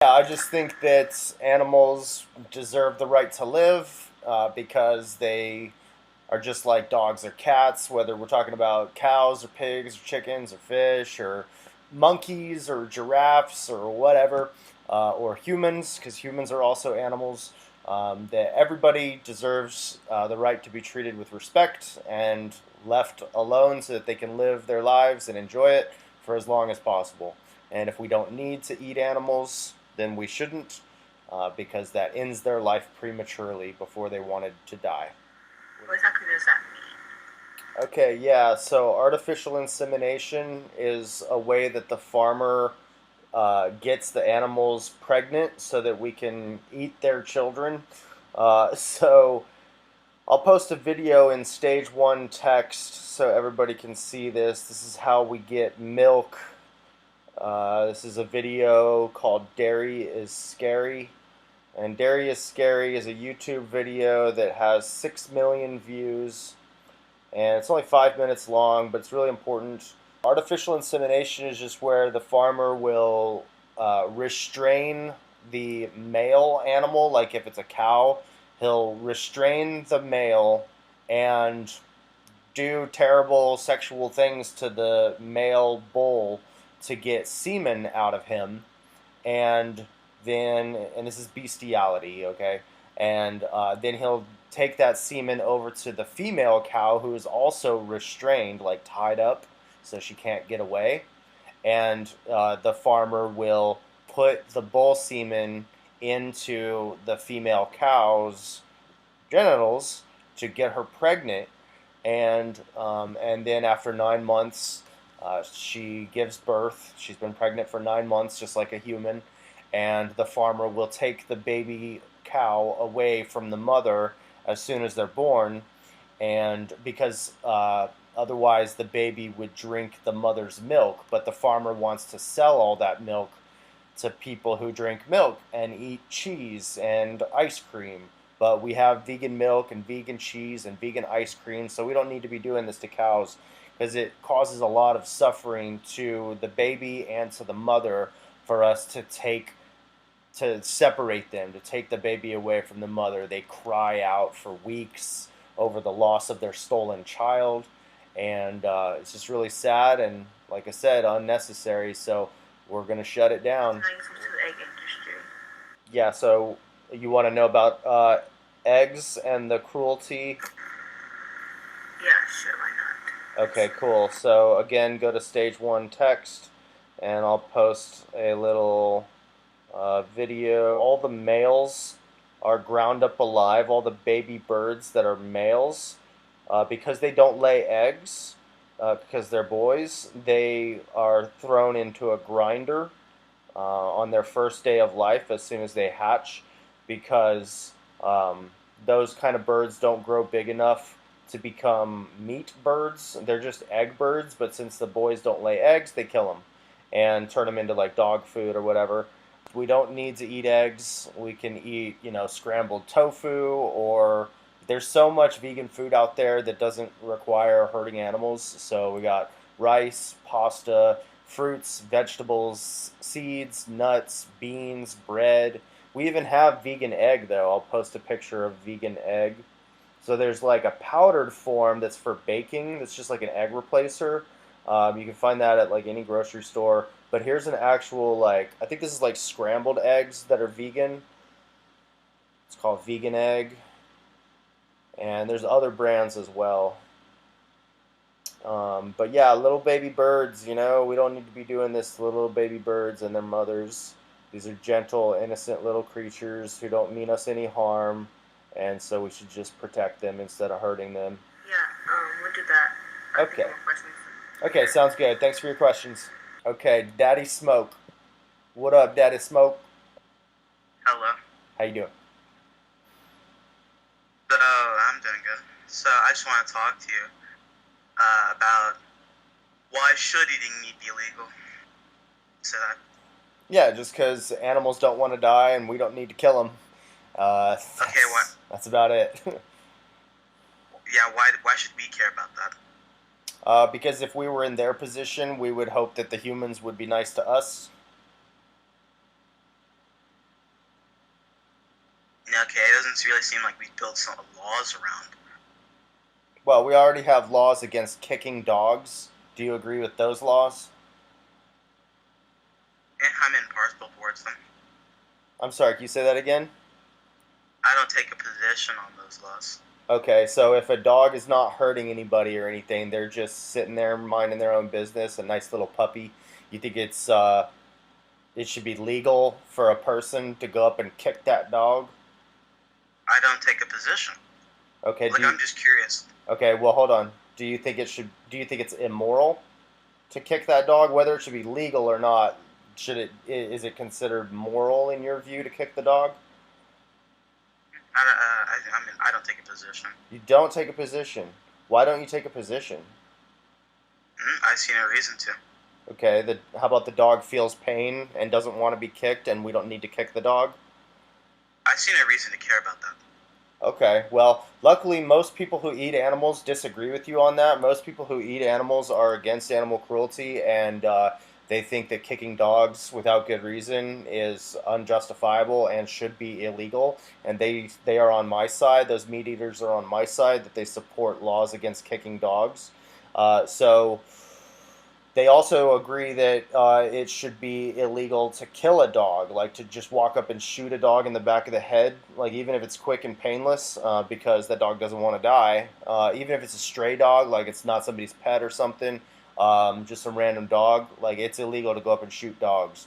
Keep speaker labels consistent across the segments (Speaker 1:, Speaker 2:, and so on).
Speaker 1: Yeah, I just think that animals deserve the right to live because they are just like dogs or cats, whether we're talking about cows or pigs or chickens or fish or monkeys or giraffes or whatever, or humans, because humans are also animals. That everybody deserves the right to be treated with respect and left alone so that they can live their lives and enjoy it for as long as possible. And if we don't need to eat animals, then we shouldn't, because that ends their life prematurely before they wanted to die.
Speaker 2: What exactly does that
Speaker 1: Okay, yeah, so artificial insemination is a way that the farmer gets the animals pregnant so that we can eat their children. So I'll post a video in stage one text so everybody can see this. This is how we get milk. This is a video called Dairy is Scary. And Dairy is Scary is a YouTube video that has 6 million views. And it's only 5 minutes long, but it's really important. Artificial insemination is just where the farmer will restrain the male animal, like if it's a cow, he'll restrain the male and do terrible sexual things to the male bull to get semen out of him, and and this is bestiality, okay? And then he'll take that semen over to the female cow who is also restrained, like tied up, so she can't get away. And the farmer will put the bull semen into the female cow's genitals to get her pregnant, and then after 9 months, she gives birth. She's been pregnant for 9 months, just like a human, and the farmer will take the baby cow away from the mother as soon as they're born, and because otherwise the baby would drink the mother's milk, but the farmer wants to sell all that milk to people who drink milk and eat cheese and ice cream. But we have vegan milk and vegan cheese and vegan ice cream, so we don't need to be doing this to cows because it causes a lot of suffering to the baby and to the mother for us to separate them, to take the baby away from the mother. They cry out for weeks over the loss of their stolen child, and it's just really sad and, like I said, unnecessary. So we're gonna shut it down.
Speaker 2: means to the egg industry?
Speaker 1: Yeah. So you want to know about eggs and the cruelty?
Speaker 2: Yeah, sure, why not?
Speaker 1: Okay, cool. So again, go to stage one text, and I'll post a little video. All the males are ground up alive, all the baby birds that are males, because they don't lay eggs, because they're boys, they are thrown into a grinder on their first day of life as soon as they hatch, because those kind of birds don't grow big enough to become meat birds. They're just egg birds, but since the boys don't lay eggs, they kill them and turn them into like dog food or whatever. We don't need to eat eggs. We can eat, scrambled tofu, or there's so much vegan food out there that doesn't require hurting animals. So we got rice, pasta, fruits, vegetables, seeds, nuts, beans, bread. We even have vegan egg, though. I'll post a picture of vegan egg. So there's like a powdered form that's for baking. That's just like an egg replacer. You can find that at like any grocery store. But here's an actual, like, I think this is like scrambled eggs that are vegan. It's called vegan egg. And there's other brands as well. But yeah, little baby birds, we don't need to be doing this to little baby birds and their mothers. These are gentle, innocent little creatures who don't mean us any harm, and so we should just protect them instead of hurting them.
Speaker 2: Yeah, we'll do that.
Speaker 1: Okay.
Speaker 2: More questions.
Speaker 1: Okay, sounds good. Thanks for your questions. Okay, Daddy Smoke. What up, Daddy Smoke?
Speaker 2: Hello.
Speaker 1: How you doing?
Speaker 2: So, I'm doing good. So, I just want to talk to you about why should eating meat be illegal? So that.
Speaker 1: Yeah, just because animals don't want to die and we don't need to kill them.
Speaker 2: Okay, what?
Speaker 1: That's about it.
Speaker 2: Yeah, why should we care about that?
Speaker 1: Because if we were in their position, we would hope that the humans would be nice to us.
Speaker 2: Okay, it doesn't really seem like we built some laws around.
Speaker 1: Well, we already have laws against kicking dogs. Do you agree with those laws?
Speaker 2: I'm impartial towards them.
Speaker 1: I'm sorry, can you say that again?
Speaker 2: I don't take a position on those laws.
Speaker 1: Okay, so if a dog is not hurting anybody or anything, they're just sitting there minding their own business, a nice little puppy, you think it should be legal for a person to go up and kick that dog?
Speaker 2: I don't take a position.
Speaker 1: Okay,
Speaker 2: Like, I'm just curious.
Speaker 1: okay, well hold on. Do you think it's immoral to kick that dog, whether it should be legal or not? Is it considered moral in your view to kick the dog?
Speaker 2: I don't take a position.
Speaker 1: You don't take a position. Why don't you take a position?
Speaker 2: I see no reason to.
Speaker 1: Okay, how about the dog feels pain and doesn't want to be kicked and we don't need to kick the dog?
Speaker 2: I see no reason to care about that.
Speaker 1: Okay, well, luckily most people who eat animals disagree with you on that. Most people who eat animals are against animal cruelty and they think that kicking dogs without good reason is unjustifiable and should be illegal. And they are on my side. Those meat eaters are on my side that they support laws against kicking dogs. So they also agree that it should be illegal to kill a dog, like to just walk up and shoot a dog in the back of the head, like even if it's quick and painless, because that dog doesn't want to die. Even if it's a stray dog, like it's not somebody's pet or something, just some random dog, like it's illegal to go up and shoot dogs.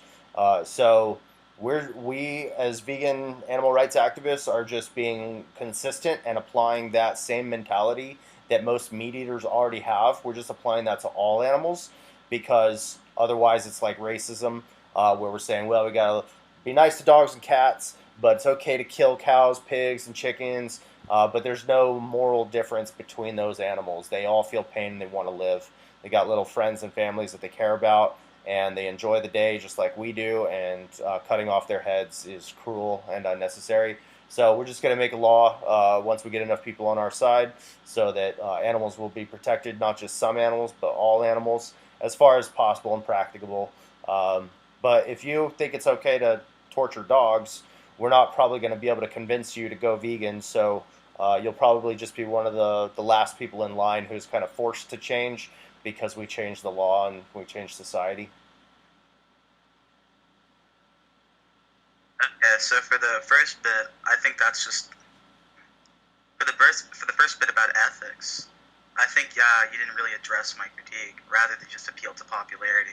Speaker 1: So we as vegan animal rights activists are just being consistent and applying that same mentality that most meat eaters already have. We're just applying that to all animals because otherwise it's like racism, where we're saying, well, we gotta be nice to dogs and cats, but it's okay to kill cows, pigs, and chickens. But there's no moral difference between those animals. They all feel pain and they want to live. They got little friends and families that they care about, and they enjoy the day just like we do. And cutting off their heads is cruel and unnecessary. So we're just going to make a law once we get enough people on our side, so that animals will be protected, not just some animals, but all animals, as far as possible and practicable. But if you think it's okay to torture dogs, we're not probably going to be able to convince you to go vegan. So you'll probably just be one of the last people in line who's kind of forced to change because we changed the law and we changed society.
Speaker 2: Okay, so for the first bit, I think that's just for the first bit about ethics. I think you didn't really address my critique, rather than just appeal to popularity.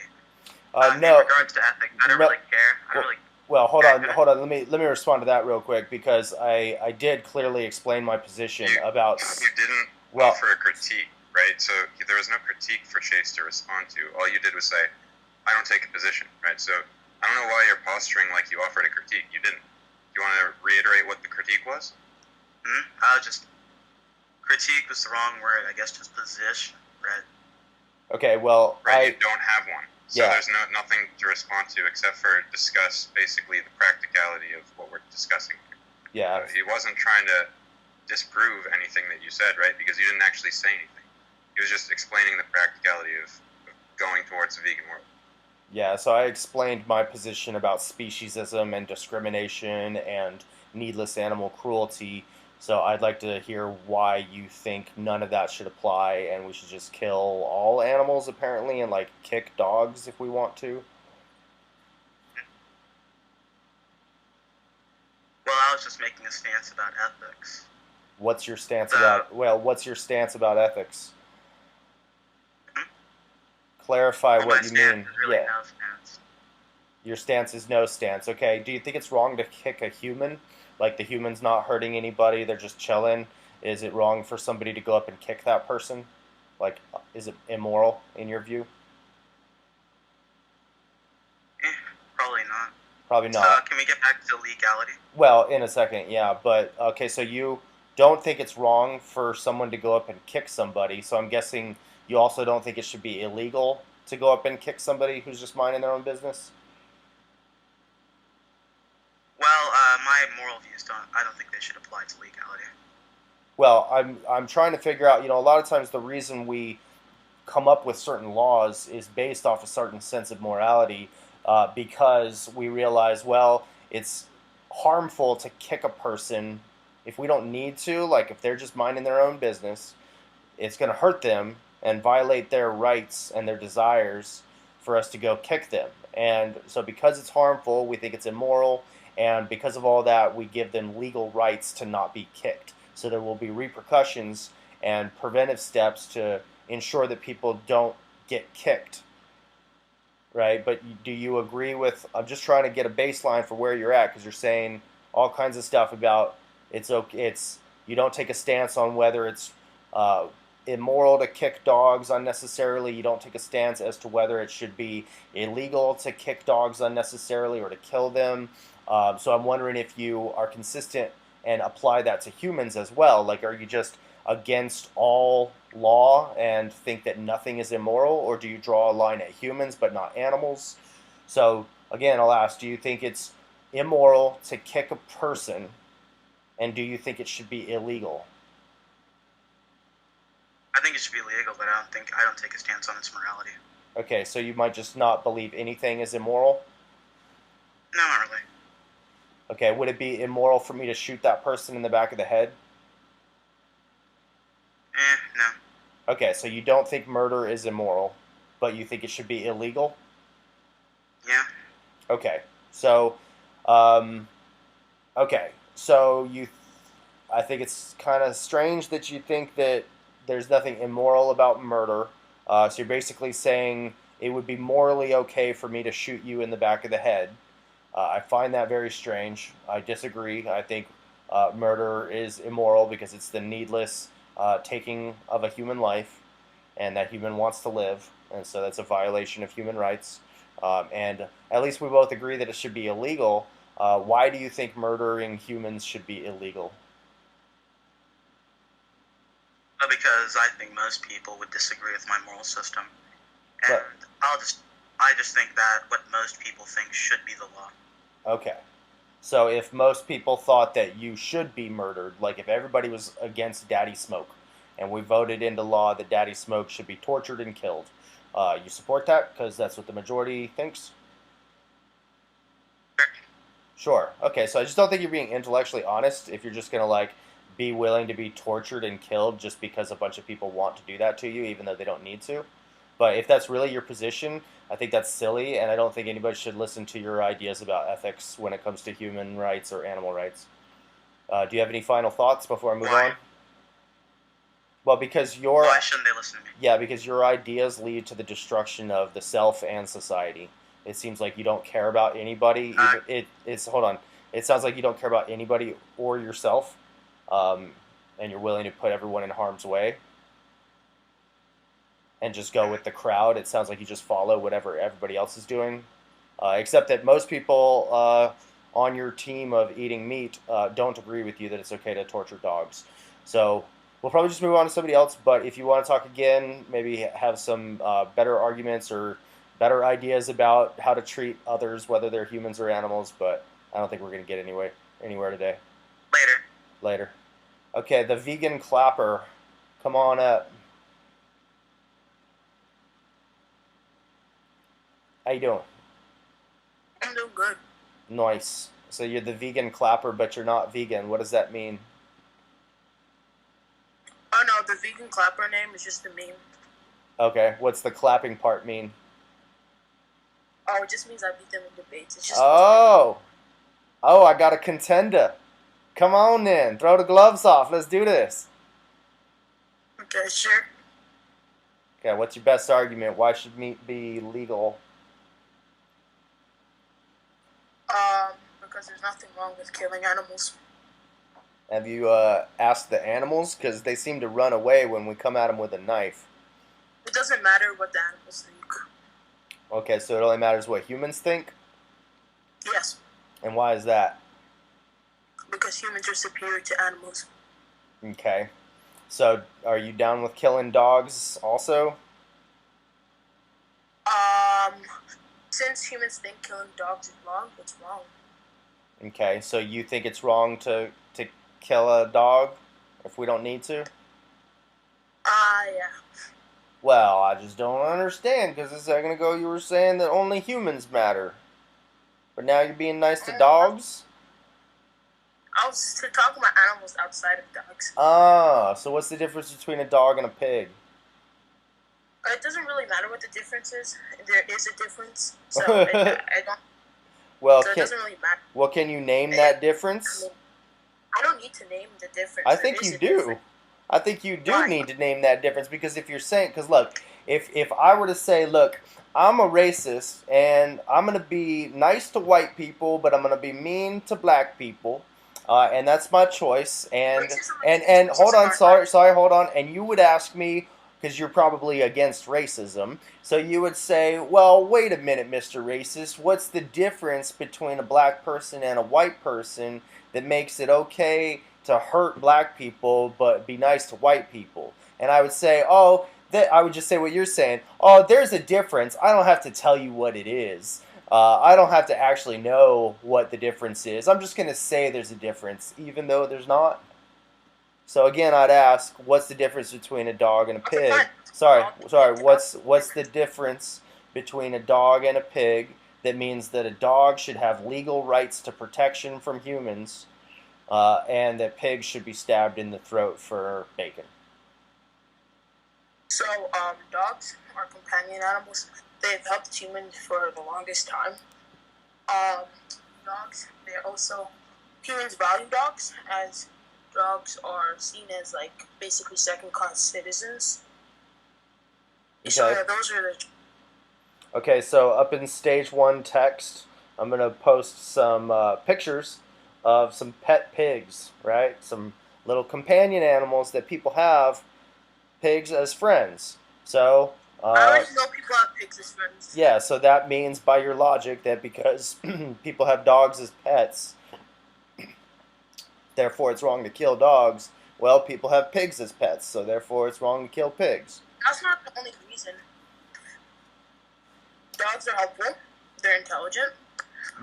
Speaker 2: In
Speaker 1: No,
Speaker 2: regards to ethics, I don't
Speaker 1: no.
Speaker 2: really care. I don't
Speaker 1: Well,
Speaker 2: really.
Speaker 1: well, hold
Speaker 2: Okay,
Speaker 1: on, hold on. Let me respond to that real quick because I did clearly explain my position
Speaker 3: You
Speaker 1: about.
Speaker 3: you didn't
Speaker 1: Well,
Speaker 3: offer a critique, right? So there was no critique for Chase to respond to. All you did was say, "I don't take a position," right? So I don't know why you're posturing like you offered a critique. You didn't. Do you want to reiterate what the critique was?
Speaker 2: I was just critique was the wrong word. I guess just position, right?
Speaker 1: okay. Well,
Speaker 3: Right? You don't have one. So
Speaker 1: yeah,
Speaker 3: there's nothing to respond to except for discuss basically the practicality of what we're discussing here.
Speaker 1: yeah.
Speaker 3: He wasn't trying to disprove anything that you said, right? Because you didn't actually say anything. He was just explaining the practicality of going towards a vegan world.
Speaker 1: Yeah, so I explained my position about speciesism and discrimination and needless animal cruelty. So I'd like to hear why you think none of that should apply and we should just kill all animals apparently and like kick dogs if we want to.
Speaker 2: Well, I was just making a stance about ethics.
Speaker 1: What's your stance about ethics?
Speaker 2: Hmm?
Speaker 1: Clarify
Speaker 2: Well, my
Speaker 1: what you
Speaker 2: stance
Speaker 1: mean.
Speaker 2: is really
Speaker 1: Yeah.
Speaker 2: no stance.
Speaker 1: Your stance is no stance. Okay. Do you think it's wrong to kick a human? Like the human's not hurting anybody, they're just chilling. Is it wrong for somebody to go up and kick that person? Like, is it immoral in your view?
Speaker 2: Eh, probably not.
Speaker 1: Probably
Speaker 2: So,
Speaker 1: not.
Speaker 2: can we get back to legality?
Speaker 1: Well, in a second, yeah. But, okay, so you don't think it's wrong for someone to go up and kick somebody. So I'm guessing you also don't think it should be illegal to go up and kick somebody who's just minding their own business?
Speaker 2: Well, my moral views don't. I don't think they should apply to legality.
Speaker 1: Well, I'm trying to figure out, a lot of times the reason we come up with certain laws is based off a certain sense of morality because we realize, well, it's harmful to kick a person if we don't need to, like if they're just minding their own business, it's going to hurt them and violate their rights and their desires for us to go kick them. And so, because it's harmful, we think it's immoral, and because of all that, we give them legal rights to not be kicked. So, there will be repercussions and preventive steps to ensure that people don't get kicked, right? But do you agree with? I'm just trying to get a baseline for where you're at because you're saying all kinds of stuff about it's okay. It's you don't take a stance on whether it's uh, immoral to kick dogs unnecessarily. You don't take a stance as to whether it should be illegal to kick dogs unnecessarily or to kill them. So I'm wondering if you are consistent and apply that to humans as well. Like, are you just against all law and think that nothing is immoral, or do you draw a line at humans but not animals? So again, I'll ask: do you think it's immoral to kick a person, and do you think it should be illegal?
Speaker 2: I think it should be illegal, but I don't take a stance on its morality.
Speaker 1: Okay, so you might just not believe anything is immoral?
Speaker 2: No, not really.
Speaker 1: Okay, would it be immoral for me to shoot that person in the back of the head?
Speaker 2: No.
Speaker 1: Okay, so you don't think murder is immoral, but you think it should be illegal?
Speaker 2: Yeah.
Speaker 1: Okay, so, um, okay, so I think it's kind of strange that you think that there's nothing immoral about murder. So you're basically saying it would be morally okay for me to shoot you in the back of the head. I find that very strange. I disagree. I think murder is immoral because it's the needless taking of a human life, and that human wants to live, and so that's a violation of human rights. And at least we both agree that it should be illegal. Why do you think murdering humans should be illegal?
Speaker 2: Because I think most people would disagree with my moral system, and
Speaker 1: But,
Speaker 2: I just think that what most people think should be the law.
Speaker 1: okay. So if most people thought that you should be murdered, like if everybody was against Daddy Smoke, and we voted into law that Daddy Smoke should be tortured and killed, you support that because that's what the majority thinks? Sure. Okay, so I just don't think you're being intellectually honest if you're just gonna like be willing to be tortured and killed just because a bunch of people want to do that to you, even though they don't need to. But if that's really your position, I think that's silly, and I don't think anybody should listen to your ideas about ethics when it comes to human rights or animal rights. Do you have any final thoughts before I move
Speaker 2: Why?
Speaker 1: on? Well, because
Speaker 2: Why shouldn't they listen to me?
Speaker 1: yeah, because your ideas lead to the destruction of the self and society. It seems like you don't care about anybody. It's hold on. It sounds like you don't care about anybody or yourself, um, and you're willing to put everyone in harm's way and just go with the crowd. It sounds like you just follow whatever everybody else is doing, except that most people on your team of eating meat don't agree with you that it's okay to torture dogs. So we'll probably just move on to somebody else. But if you want to talk again, maybe have some better arguments or better ideas about how to treat others, whether they're humans or animals. But I don't think we're going to get anywhere today.
Speaker 2: Later.
Speaker 1: Later. Okay, the vegan clapper. Come on up. How you doing?
Speaker 4: I'm doing good.
Speaker 1: Nice. So you're the vegan clapper, but you're not vegan. What does that mean?
Speaker 4: Oh no, the vegan clapper name is just a meme.
Speaker 1: Okay. What's the clapping part mean?
Speaker 4: Oh, it just means I beat them in debates. It's just
Speaker 1: Oh. Oh, I got a contender. Come on then. Throw the gloves off. Let's do this.
Speaker 4: okay, sure.
Speaker 1: Okay, what's your best argument? Why should meat be legal?
Speaker 4: Because there's nothing wrong with killing animals.
Speaker 1: Have you asked the animals? Because they seem to run away when we come at them with a knife.
Speaker 4: It doesn't matter what the animals think.
Speaker 1: Okay, so it only matters what humans think?
Speaker 4: Yes,
Speaker 1: And why is that?
Speaker 4: because humans are superior to animals.
Speaker 1: Okay. So are you down with killing dogs also?
Speaker 4: Um, since humans think killing dogs is wrong, it's wrong.
Speaker 1: Okay, so you think it's wrong to kill a dog if we don't need to?
Speaker 4: Yeah.
Speaker 1: Well, I just don't understand, because a second ago you were saying that only humans matter. But now you're being nice to dogs?
Speaker 4: I was talking about animals outside of dogs.
Speaker 1: Ah, so what's the difference between a dog and a pig?
Speaker 4: It doesn't really matter what the difference is. There is a difference, so I don't.
Speaker 1: Well,
Speaker 4: So it doesn't really matter.
Speaker 1: can you name
Speaker 4: I
Speaker 1: that difference?
Speaker 4: mean, I don't need to name the difference.
Speaker 1: I
Speaker 4: There
Speaker 1: think
Speaker 4: is
Speaker 1: you
Speaker 4: a
Speaker 1: do.
Speaker 4: difference.
Speaker 1: I think you do
Speaker 4: Why?
Speaker 1: need to name that difference because if you're saying, because look, if I were to say, look, I'm a racist and I'm gonna be nice to white people, but I'm gonna be mean to black people, and that's my choice.
Speaker 4: Racism
Speaker 1: And
Speaker 4: and
Speaker 1: hold
Speaker 4: speciesism
Speaker 1: on,
Speaker 4: aren't bad.
Speaker 1: sorry, hold on. And you would ask me because you're probably against racism, so you would say, well, wait a minute, Mr. Racist, what's the difference between a black person and a white person that makes it okay to hurt black people but be nice to white people? And I would say, oh, that I would just say what you're saying. Oh, there's a difference. I don't have to tell you what it is. I don't have to actually know what the difference is. I'm just gonna say there's a difference, even though there's not. So again, I'd ask, what's the difference between a dog and a
Speaker 4: Okay,
Speaker 1: pig?
Speaker 4: fine.
Speaker 1: Sorry,
Speaker 4: Dog,
Speaker 1: What's the difference between a dog and a pig? That means that a dog should have legal rights to protection from humans, and that pigs should be stabbed in the throat for bacon.
Speaker 4: So, dogs are companion animals. They've helped humans for the longest time. Um, Dogs, they're also humans value dogs as dogs are seen as like basically second-class citizens. So
Speaker 1: Okay.
Speaker 4: yeah, those are the.
Speaker 1: Okay, so up in stage one text, I'm going to post some pictures of some pet pigs, right? Some little companion animals that people have, pigs as friends. So,
Speaker 4: I already know people have pigs as friends.
Speaker 1: yeah, so that means by your logic that because people have dogs as pets, therefore it's wrong to kill dogs. Well, people have pigs as pets, so therefore it's wrong to kill pigs.
Speaker 4: That's not the only reason. Dogs are helpful. They're intelligent.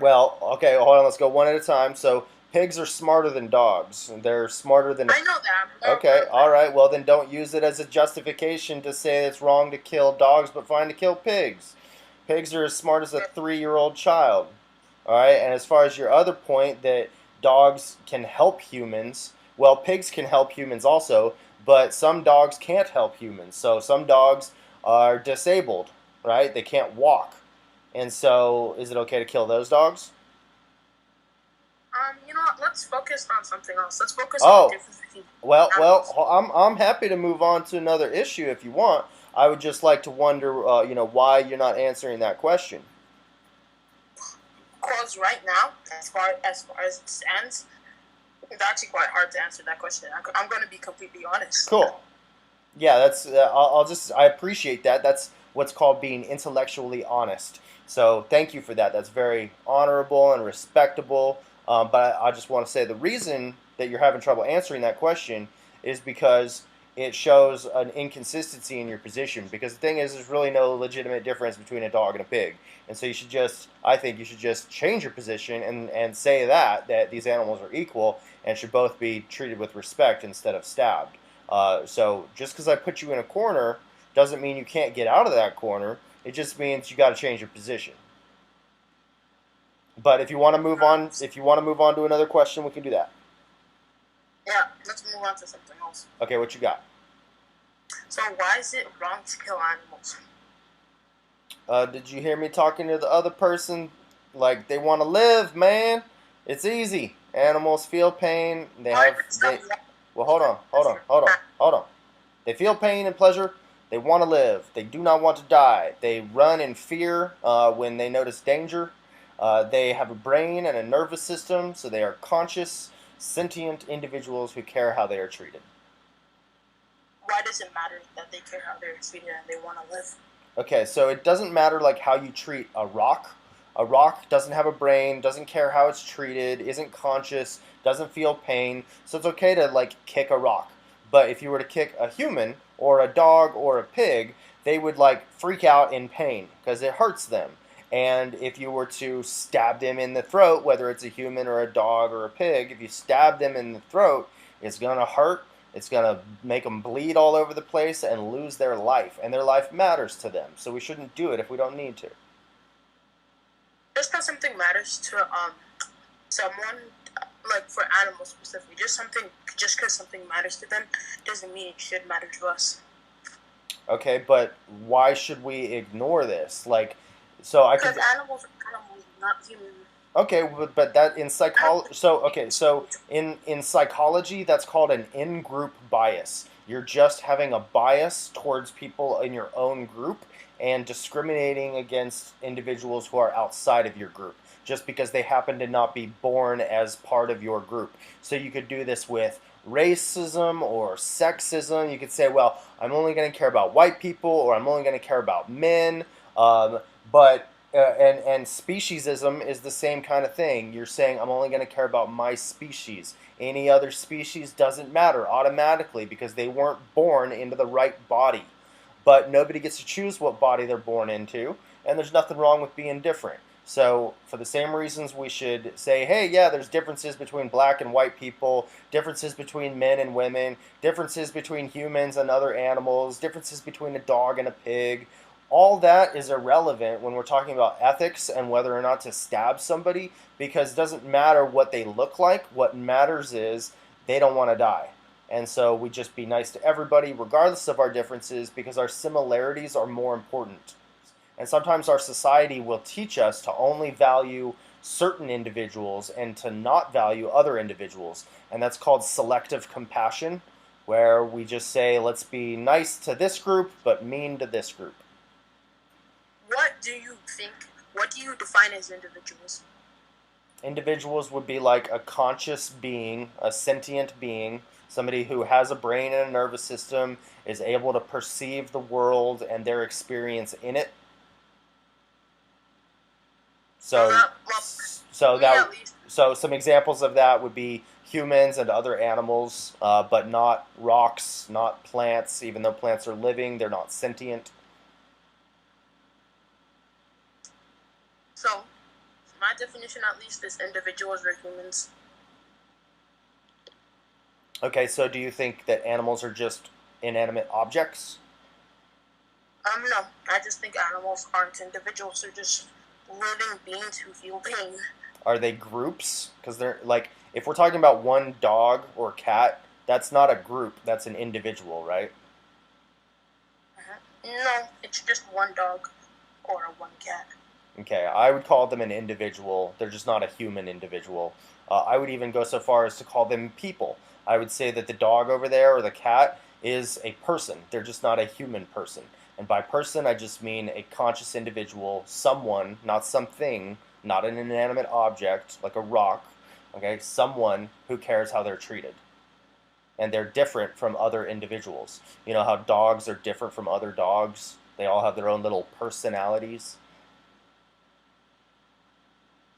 Speaker 1: Well, okay, hold on, let's go one at a time. So, pigs are smarter than dogs. They're smarter than.
Speaker 4: I know that.
Speaker 1: Okay, all right. Well, then don't use it as a justification to say it's wrong to kill dogs, but fine to kill pigs. Pigs are as smart as a 3-year-old child. All right. And as far as your other point that dogs can help humans, well, pigs can help humans also, but some dogs can't help humans. So some dogs are disabled, right? They can't walk. And so, is it okay to kill those dogs?
Speaker 4: You know what? Let's focus on something else. Let's focus on
Speaker 1: Oh,
Speaker 4: the difference between
Speaker 1: well,
Speaker 4: animals.
Speaker 1: I'm happy to move on to another issue if you want. I would just like to wonder, why you're not answering that question.
Speaker 4: Because right now, as it stands, it's actually quite hard to answer that question. I'm going to be completely honest.
Speaker 1: Cool. Yeah, that's. I appreciate that. That's what's called being intellectually honest. So thank you for that. That's very honorable and respectable. But I just want to say the reason that you're having trouble answering that question is because it shows an inconsistency in your position. Because the thing is, there's really no legitimate difference between a dog and a pig. And so I think you should just change your position and say that these animals are equal and should both be treated with respect instead of stabbed. So just because I put you in a corner doesn't mean you can't get out of that corner. It just means you got to change your position. But if you want to move on, to another question, we can do that.
Speaker 4: Yeah, let's move on to something else.
Speaker 1: Okay, what you got?
Speaker 4: So why is it wrong to kill animals?
Speaker 1: Did you hear me talking to the other person? Like they want to live, man. It's easy. Animals feel pain. Well, hold on. They feel pain and pleasure. They want to live. They do not want to die. They run in fear when they notice danger. They have a brain and a nervous system, so they are conscious, sentient individuals who care how they are treated.
Speaker 4: Why does it matter that they care how they're treated and they want to live?
Speaker 1: Okay, so it doesn't matter like how you treat a rock. A rock doesn't have a brain, doesn't care how it's treated, isn't conscious, doesn't feel pain. So it's okay to like kick a rock. But if you were to kick a human or a dog or a pig, they would like freak out in pain because it hurts them. And if you were to stab them in the throat, whether it's a human or a dog or a pig, if you stab them in the throat, it's going to hurt. It's going to make them bleed all over the place and lose their life. And their life matters to them. So we shouldn't do it if we don't need to.
Speaker 4: Just because something matters to someone, like for animals specifically. Just because something matters to them doesn't mean it should matter to us.
Speaker 1: Okay, but why should we ignore this? Like, so I could.
Speaker 4: Because animals are animals, not human.
Speaker 1: Okay, but that in psychology.
Speaker 4: Animals
Speaker 1: So okay, so in psychology, that's called an in-group bias. You're just having a bias towards people in your own group and discriminating against individuals who are outside of your group just because they happen to not be born as part of your group. So you could do this with racism or sexism. You could say, well, I'm only going to care about white people, or I'm only going to care about men. But and speciesism is the same kind of thing. You're saying I'm only going to care about my species. Any other species doesn't matter automatically because they weren't born into the right body. But nobody gets to choose what body they're born into, and there's nothing wrong with being different. So, for the same reasons, we should say, hey, yeah, there's differences between black and white people, differences between men and women, differences between humans and other animals, differences between a dog and a pig. All that is irrelevant when we're talking about ethics and whether or not to stab somebody, because it doesn't matter what they look like. What matters is they don't want to die. And so we just be nice to everybody, regardless of our differences, because our similarities are more important. And sometimes our society will teach us to only value certain individuals and to not value other individuals. And that's called selective compassion, where we just say, let's be nice to this group, but mean to this group.
Speaker 4: What do you define as individuals?
Speaker 1: Individuals would be like a conscious being, a sentient being, somebody who has a brain and a nervous system, is able to perceive the world and their experience in it. So, so some examples of that would be humans and other animals, but not rocks, not plants. Even though plants are living, they're not sentient.
Speaker 4: So, my definition at least is individuals are humans.
Speaker 1: Okay, so do you think that animals are just inanimate objects?
Speaker 4: No. I just think animals aren't individuals. They're just living beings who feel pain.
Speaker 1: Are they groups? Because they're like, if we're talking about one dog or cat, that's not a group. That's an individual, right?
Speaker 4: No, it's just one dog or one cat.
Speaker 1: Okay, I would call them an individual. They're just not a human individual. I would even go so far as to call them people. I would say that the dog over there or the cat is a person. They're just not a human person. And by person, I just mean a conscious individual, someone, not something, not an inanimate object like a rock, okay? Someone who cares how they're treated. And they're different from other individuals. You know how dogs are different from other dogs? They all have their own little personalities.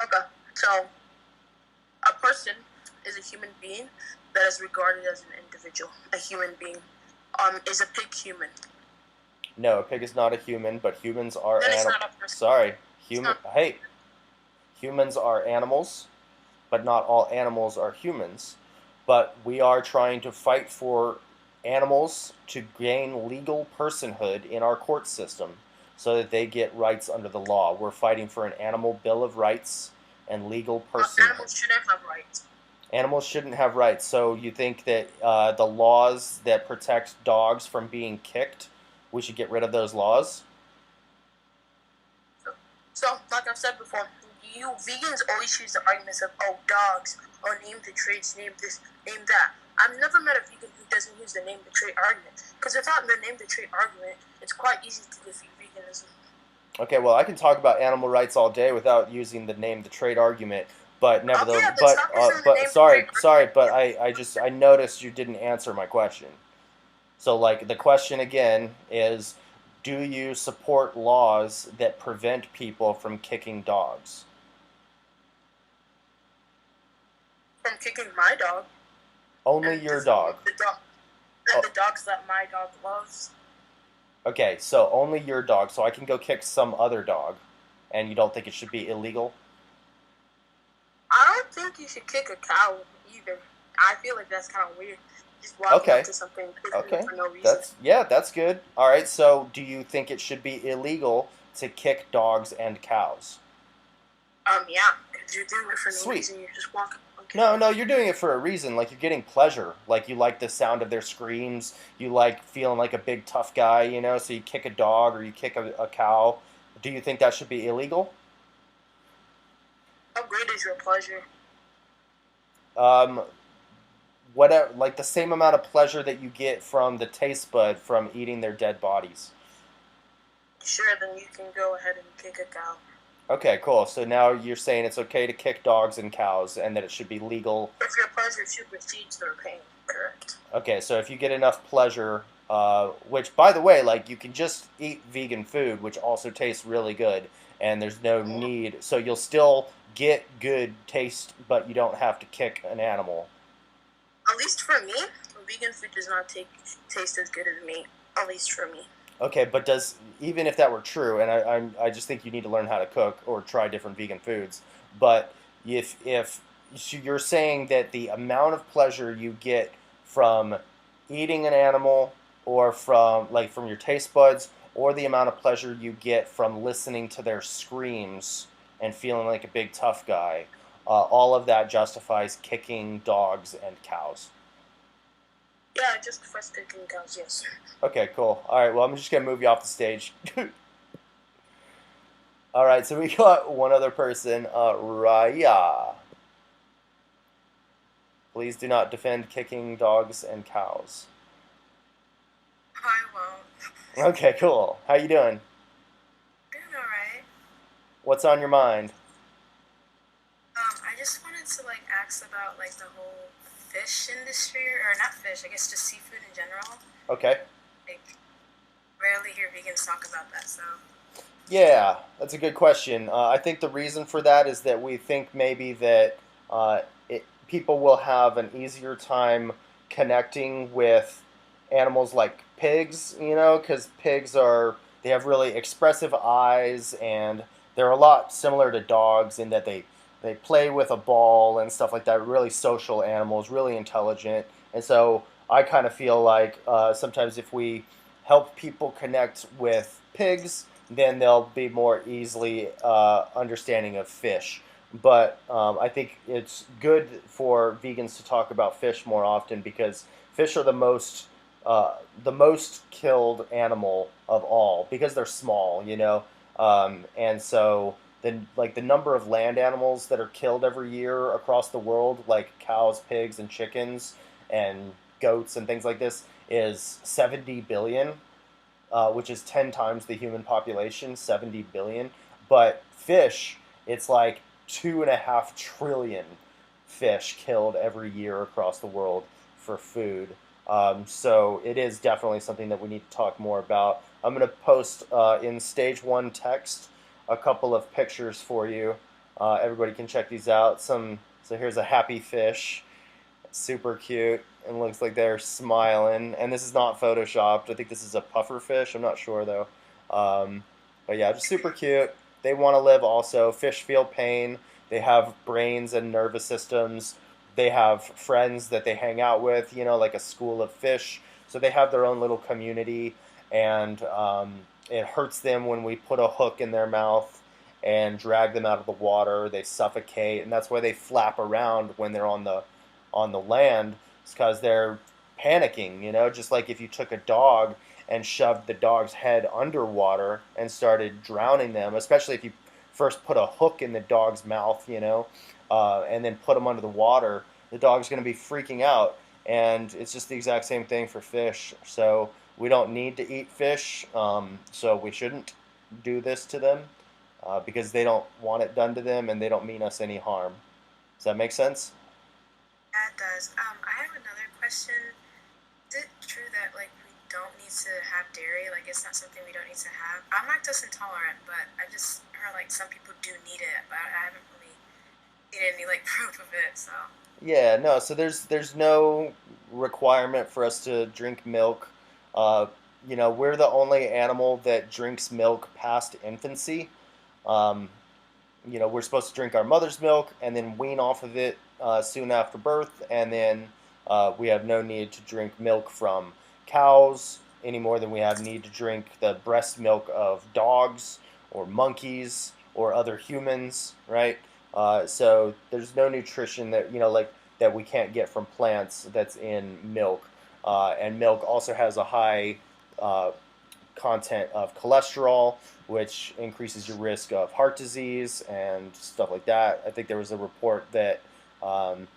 Speaker 4: Okay, so a person is a human being that is regarded as an individual. A human being. Is a pig human?
Speaker 1: No, a pig is not a human, but humans are
Speaker 4: Then it's
Speaker 1: animals.
Speaker 4: not a person.
Speaker 1: Sorry,
Speaker 4: not-
Speaker 1: Hey, humans are animals, but not all animals are humans. But we are trying to fight for animals to gain legal personhood in our court system so that they get rights under the law. We're fighting for an animal bill of rights and legal personhood.
Speaker 4: Animals shouldn't have rights.
Speaker 1: Animals shouldn't have rights. So you think that the laws that protect dogs from being kicked, we should get rid of those laws?
Speaker 4: So, like I've said before, you vegans always use the arguments of, oh, dogs, oh, name the traits, name this, name that. I've never met a vegan who doesn't use the name the trait argument. Because without the name the trait argument, it's quite easy to defeat veganism.
Speaker 1: Okay, well, I can talk about animal rights all day without using the name the trait argument. But nevertheless, I noticed you didn't answer my question. So, like, the question again is, do you support laws that prevent people from kicking dogs?
Speaker 4: From kicking my dog.
Speaker 1: Only your dog.
Speaker 4: The dogs that my dog loves.
Speaker 1: Okay, so only your dog. So I can go kick some other dog, and you don't think it should be illegal?
Speaker 4: I don't think you should kick a cow either. I feel like that's kind of weird. Just walking up to something for no reason.
Speaker 1: That's good. All right, so do you think it should be illegal to kick dogs and cows?
Speaker 4: Yeah, because you're doing it for no reason. You're just walking up
Speaker 1: No, no, you're doing it for a reason. Like you're getting pleasure. Like you like the sound of their screams. You like feeling like a big tough guy, you know. So you kick a dog or you kick a cow. Do you think that should be illegal?
Speaker 4: How great is your pleasure?
Speaker 1: Um, whatever, like the same amount of pleasure that you get from the taste bud from eating their dead bodies.
Speaker 4: Sure, then you can go ahead and kick a cow.
Speaker 1: Okay, cool. So now you're saying it's okay to kick dogs and cows, and that it should be legal.
Speaker 4: If your pleasure supersedes their pain, correct.
Speaker 1: Okay, so if you get enough pleasure, which by the way, like you can just eat vegan food, which also tastes really good, and there's no need. So you'll still get good taste, but you don't have to kick an animal.
Speaker 4: At least for me, vegan food does not taste as good as meat. At least for me.
Speaker 1: Okay, but does even if that were true, and I just think you need to learn how to cook or try different vegan foods. But if so you're saying that the amount of pleasure you get from eating an animal, or from your taste buds, or the amount of pleasure you get from listening to their screams and feeling like a big tough guy, all of that justifies kicking dogs and cows.
Speaker 4: Yeah, just for kicking cows, yes.
Speaker 1: Okay, cool. All right, well, I'm just gonna move you off the stage. All right, so we got one other person, Raya. Please do not defend kicking dogs and cows.
Speaker 5: I won't.
Speaker 1: Okay, cool. How you doing?
Speaker 5: Doing alright.
Speaker 1: What's on your mind?
Speaker 5: I just wanted to ask about the whole fish industry, or not fish, I guess just seafood in general.
Speaker 1: Okay.
Speaker 5: Like, rarely hear vegans talk about that, so.
Speaker 1: Yeah, that's a good question. I think the reason for that is that we think maybe that people will have an easier time connecting with animals like pigs, because they have really expressive eyes, and they're a lot similar to dogs in that they play with a ball and stuff like that. Really social animals, really intelligent. And so I kind of feel like sometimes if we help people connect with pigs, then they'll be more easily understanding of fish. But I think it's good for vegans to talk about fish more often, because fish are the most killed animal of all, because they're small. And so the number of land animals that are killed every year across the world, like cows, pigs, and chickens, and goats and things like this, is 70 billion, which is 10 times the human population, 70 billion. But fish, it's like 2.5 trillion fish killed every year across the world for food. So it is definitely something that we need to talk more about. I'm going to post in stage one text a couple of pictures for you. Everybody can check these out. So here's a happy fish, super cute, and looks like they're smiling. And this is not photoshopped. I think this is a puffer fish. I'm not sure though. But yeah, just super cute. They want to live also. Fish feel pain. They have brains and nervous systems. They have friends that they hang out with, like a school of fish. So they have their own little community, and it hurts them when we put a hook in their mouth and drag them out of the water. They suffocate, and that's why they flap around when they're on the land. It's because they're panicking, just like if you took a dog and shoved the dog's head underwater and started drowning them, especially if you first put a hook in the dog's mouth, and then put them under the water, the dog's going to be freaking out. And it's just the exact same thing for fish. So we don't need to eat fish, so we shouldn't do this to them, because they don't want it done to them and they don't mean us any harm. Does that make sense?
Speaker 5: Yeah, it does. I have another question. Is it true that we don't need to have dairy? It's not something we don't need to have. I'm lactose intolerant, but I just heard some people do need it, but I haven't really seen any proof of it. So.
Speaker 1: Yeah, no. So there's no requirement for us to drink milk. We're the only animal that drinks milk past infancy. Um, we're supposed to drink our mother's milk and then wean off of it soon after birth, and then we have no need to drink milk from cows any more than we have need to drink the breast milk of dogs or monkeys or other humans, right? So there's no nutrition that like that we can't get from plants that's in milk, and milk also has a high uh, content of cholesterol, which increases your risk of heart disease and stuff like that. I think there was a report that um,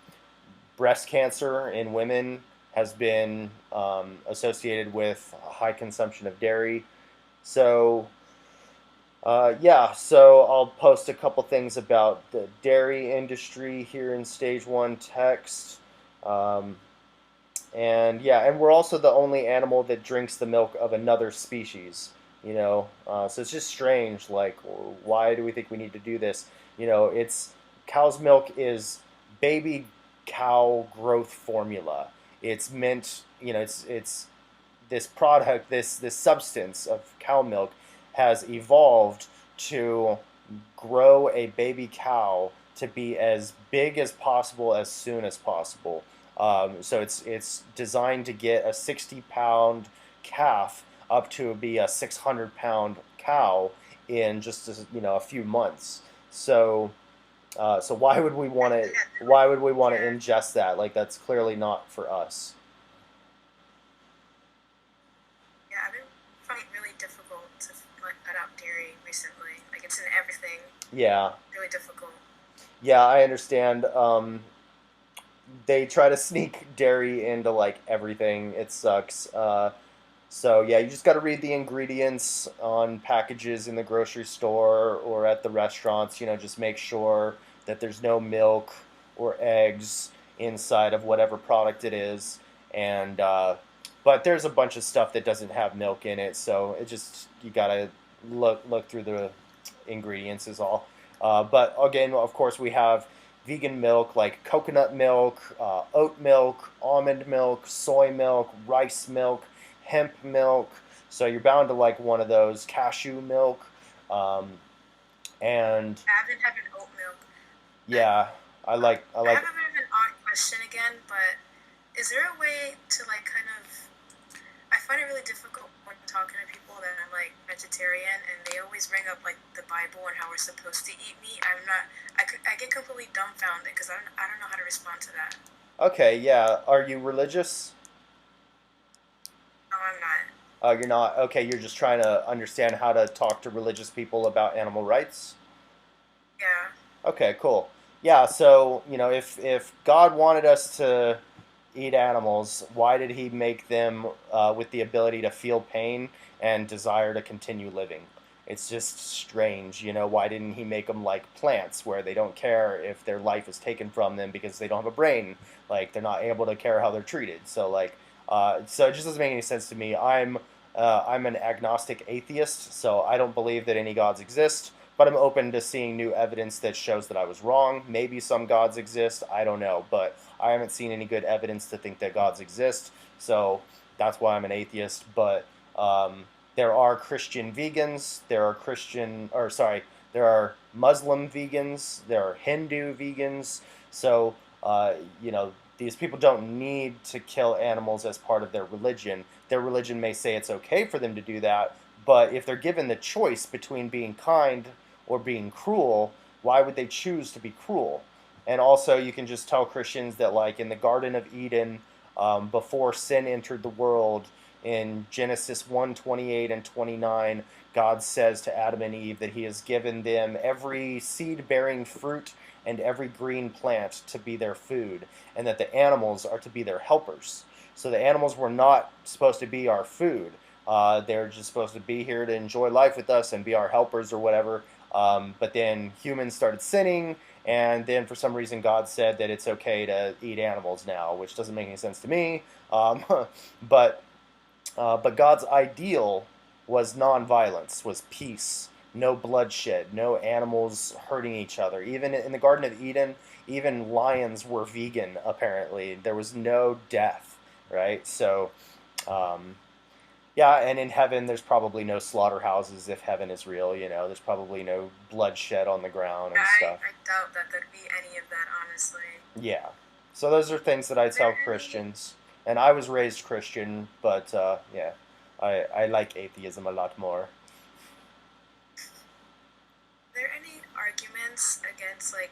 Speaker 1: breast cancer in women has been associated with a high consumption of dairy. So, yeah, so I'll post a couple things about the dairy industry here in stage one text. Um, and yeah, and we're also the only animal that drinks the milk of another species. So it's just strange. Like, why do we think we need to do this? It's cow's milk is baby cow growth formula. It's meant, it's this product, this substance of cow milk has evolved to grow a baby cow to be as big as possible as soon as possible. So it's designed to get a 60-pound calf up to be a 600-pound cow in just a few months. So why would we want to
Speaker 5: Yeah.
Speaker 1: ingest that? Like that's clearly not for us.
Speaker 5: Yeah, I've been finding it really difficult to like adopt dairy recently. Like it's in everything.
Speaker 1: Yeah,
Speaker 5: Really difficult.
Speaker 1: yeah, I understand. They try to sneak dairy into like everything. It sucks. So yeah, you just got to read the ingredients on packages in the grocery store or at the restaurants. Just make sure that there's no milk or eggs inside of whatever product it is. And but there's a bunch of stuff that doesn't have milk in it, so it just you gotta look through the ingredients is all. But again, of course, we have vegan milk like coconut milk, oat milk, almond milk, soy milk, rice milk, hemp milk. So you're bound to like one of those cashew milk. Um, and
Speaker 5: I haven't had an oat milk. But
Speaker 1: yeah, I
Speaker 5: I
Speaker 1: like
Speaker 5: have a bit of an odd question again, but is there a way to like kind of I find it really difficult when talking to people that I'm like vegetarian and they always bring up like the Bible and how we're supposed to eat meat. I get completely dumbfounded because I don't know how to respond to that.
Speaker 1: Okay, yeah. Are you religious?
Speaker 5: No, I'm not.
Speaker 1: You're not. Okay, you're just trying to understand how to talk to religious people about animal rights.
Speaker 5: Yeah.
Speaker 1: Okay, cool. Yeah, so if God wanted us to eat animals, why did He make them with the ability to feel pain and desire to continue living? It's just strange, Why didn't He make them like plants, where they don't care if their life is taken from them because they don't have a brain, like they're not able to care how they're treated. So it just doesn't make any sense to me. I'm an agnostic atheist, so I don't believe that any gods exist, but I'm open to seeing new evidence that shows that I was wrong. Maybe some gods exist, I don't know, but I haven't seen any good evidence to think that gods exist, so that's why I'm an atheist. But there are Christian vegans, there are Muslim vegans, there are Hindu vegans, so these people don't need to kill animals as part of their religion. Their religion may say it's okay for them to do that, but if they're given the choice between being kind or being cruel, why would they choose to be cruel? And also, you can just tell Christians that, like in the Garden of Eden, before sin entered the world, in Genesis 1:28 and 29, God says to Adam and Eve that He has given them every seed bearing fruit and every green plant to be their food, and that the animals are to be their helpers. So the animals were not supposed to be our food. They're just supposed to be here to enjoy life with us and be our helpers or whatever. But then humans started sinning, and then for some reason God said that it's okay to eat animals now, which doesn't make any sense to me. But but God's ideal was nonviolence, was peace, no bloodshed, no animals hurting each other. Even in the Garden of Eden, even lions were vegan. Apparently, there was no death, right? So, um, yeah, and in heaven, there's probably no slaughterhouses if heaven is real. There's probably no bloodshed on the ground and stuff.
Speaker 5: I doubt that there'd be any of that, honestly.
Speaker 1: Yeah. So those are things that I
Speaker 5: Is there
Speaker 1: tell
Speaker 5: any
Speaker 1: Christians, and I was raised Christian, but yeah, I like atheism a lot more.
Speaker 5: are there any arguments against like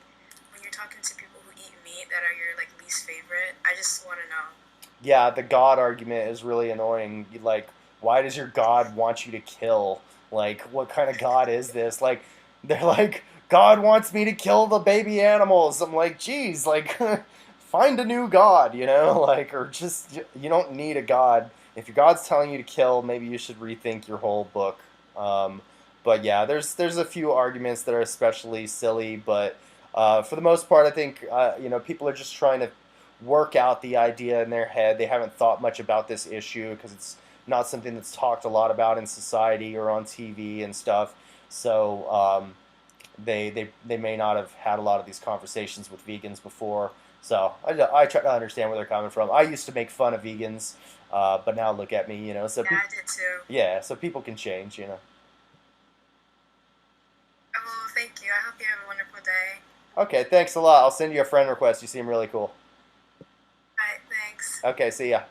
Speaker 5: talking to people who eat meat that are your like least favorite? I just want to know.
Speaker 1: Yeah, the God argument is really annoying. Like, why does your God want you to kill? Like, what kind of God is this? Like, they're like, God wants me to kill the baby animals. I'm like, geez, like, find a new God, you know? Like, or just, you don't need a God. If your God's telling you to kill, maybe you should rethink your whole book. Um, but yeah, there's a few arguments that are especially silly, but for the most part, I think people are just trying to work out the idea in their head. They haven't thought much about this issue because it's not something that's talked a lot about in society or on TV and stuff. So they may not have had a lot of these conversations with vegans before. So I try to understand where they're coming from. I used to make fun of vegans, but now look at me, you know. So
Speaker 5: Yeah, I did too.
Speaker 1: yeah, so people can change, you know.
Speaker 5: Oh, well, thank you. I hope you have a wonderful day.
Speaker 1: Okay, thanks a lot. I'll send you a friend request. You seem really cool.
Speaker 5: Alright, thanks.
Speaker 1: Okay, see ya.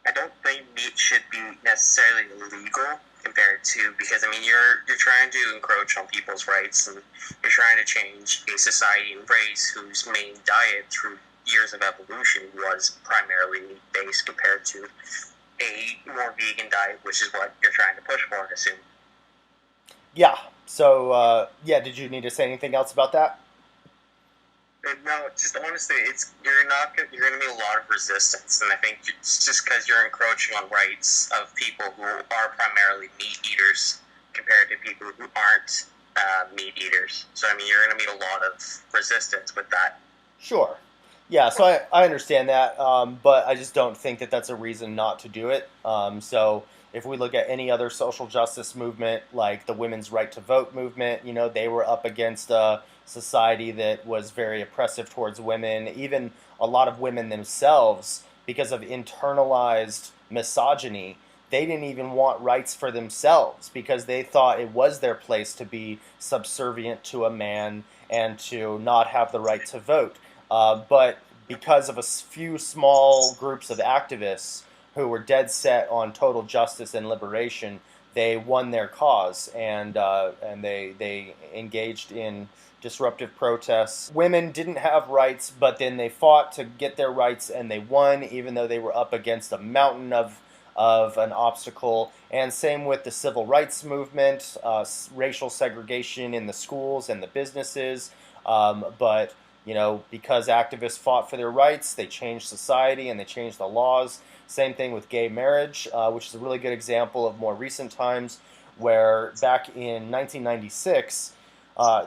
Speaker 2: I don't think meat should be necessarily illegal compared to, because I mean you're trying to encroach on people's rights, and you're trying to change a society and race whose main diet through years of evolution was primarily meat based compared to a more vegan diet, which is what you're trying to push for, I assume.
Speaker 1: Yeah. So yeah, did you need to say anything else about that?
Speaker 2: No, just honestly, you're gonna meet a lot of resistance, and I think it's just because you're encroaching on rights of people who are primarily meat eaters compared to people who aren't meat eaters. So I mean, you're gonna meet a lot of resistance with that.
Speaker 1: Sure. Yeah, so I understand that, but I just don't think that that's a reason not to do it. So if we look at any other social justice movement, like the women's right to vote movement, you know, they were up against a society that was very oppressive towards women, even a lot of women themselves, because of internalized misogyny. They didn't even want rights for themselves because they thought it was their place to be subservient to a man and to not have the right to vote. But because of a few small groups of activists who were dead set on total justice and liberation, they won their cause, and they engaged in disruptive protests. Women didn't have rights, but then they fought to get their rights, and they won, even though they were up against a mountain of an obstacle. And same with the civil rights movement, racial segregation in the schools and the businesses. But you know, because activists fought for their rights, they changed society and they changed the laws. Same thing with gay marriage, which is a really good example of more recent times, where back in 1996,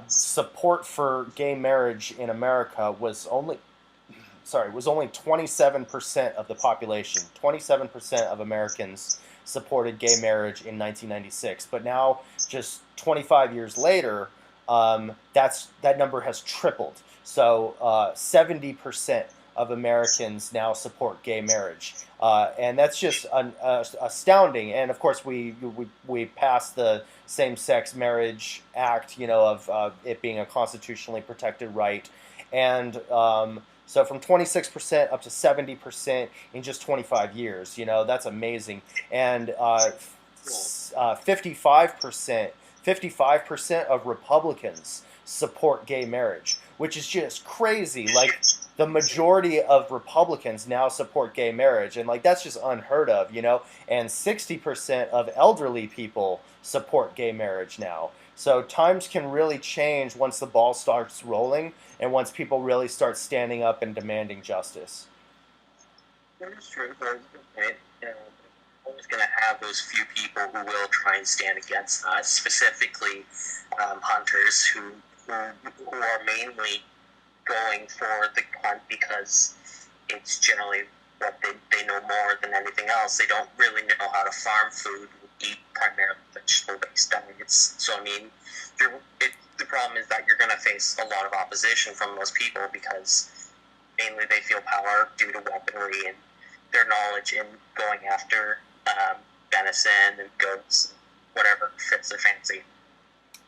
Speaker 1: support for gay marriage in America was only 27% of the population. 27% of Americans supported gay marriage in 1996. But now, just 25 years later, that number has tripled. So 70% of Americans now support gay marriage, and that's just astounding. And of course, we passed the Same-Sex Marriage Act, you know, of it being a constitutionally protected right, and so from 26% up to 70% in just 25 years, you know, that's amazing. And 55% of Republicans support gay marriage, which is just crazy. Like, the majority of Republicans now support gay marriage, and like that's just unheard of, you know. And 60% of elderly people support gay marriage now. So times can really change once the ball starts rolling, and once people really start standing up and demanding justice.
Speaker 2: That is true. Always going to have those few people who will try and stand against that, specifically hunters who are mainly going for the hunt because it's generally what they know more than anything else. They don't really know how to farm food, eat primarily vegetable-based diets. So, I mean, the problem is that you're going to face a lot of opposition from those people because mainly they feel power due to weaponry and their knowledge in going after venison and goats, whatever fits their fancy.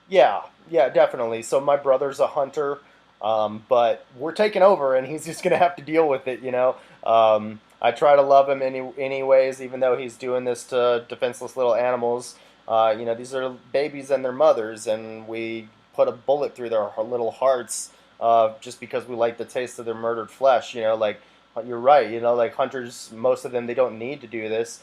Speaker 1: Yeah, definitely. So my brother's a hunter, but we're taking over, and he's just gonna have to deal with it, you know. I try to love him anyways, even though he's doing this to defenseless little animals. These are babies and their mothers, and we put a bullet through their little hearts just because we like the taste of their murdered flesh. Like you're right. Like hunters, most of them, they don't need to do this.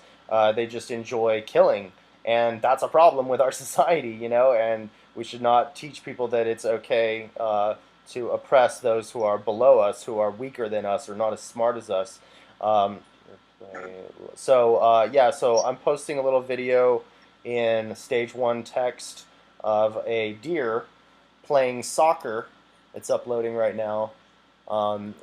Speaker 1: They just enjoy killing, and that's a problem with our society. And we should not teach people that it's okay to oppress those who are below us, who are weaker than us, or not as smart as us. Um, yeah, so I'm posting a little video in stage one text of a deer playing soccer. It's uploading right now. Um,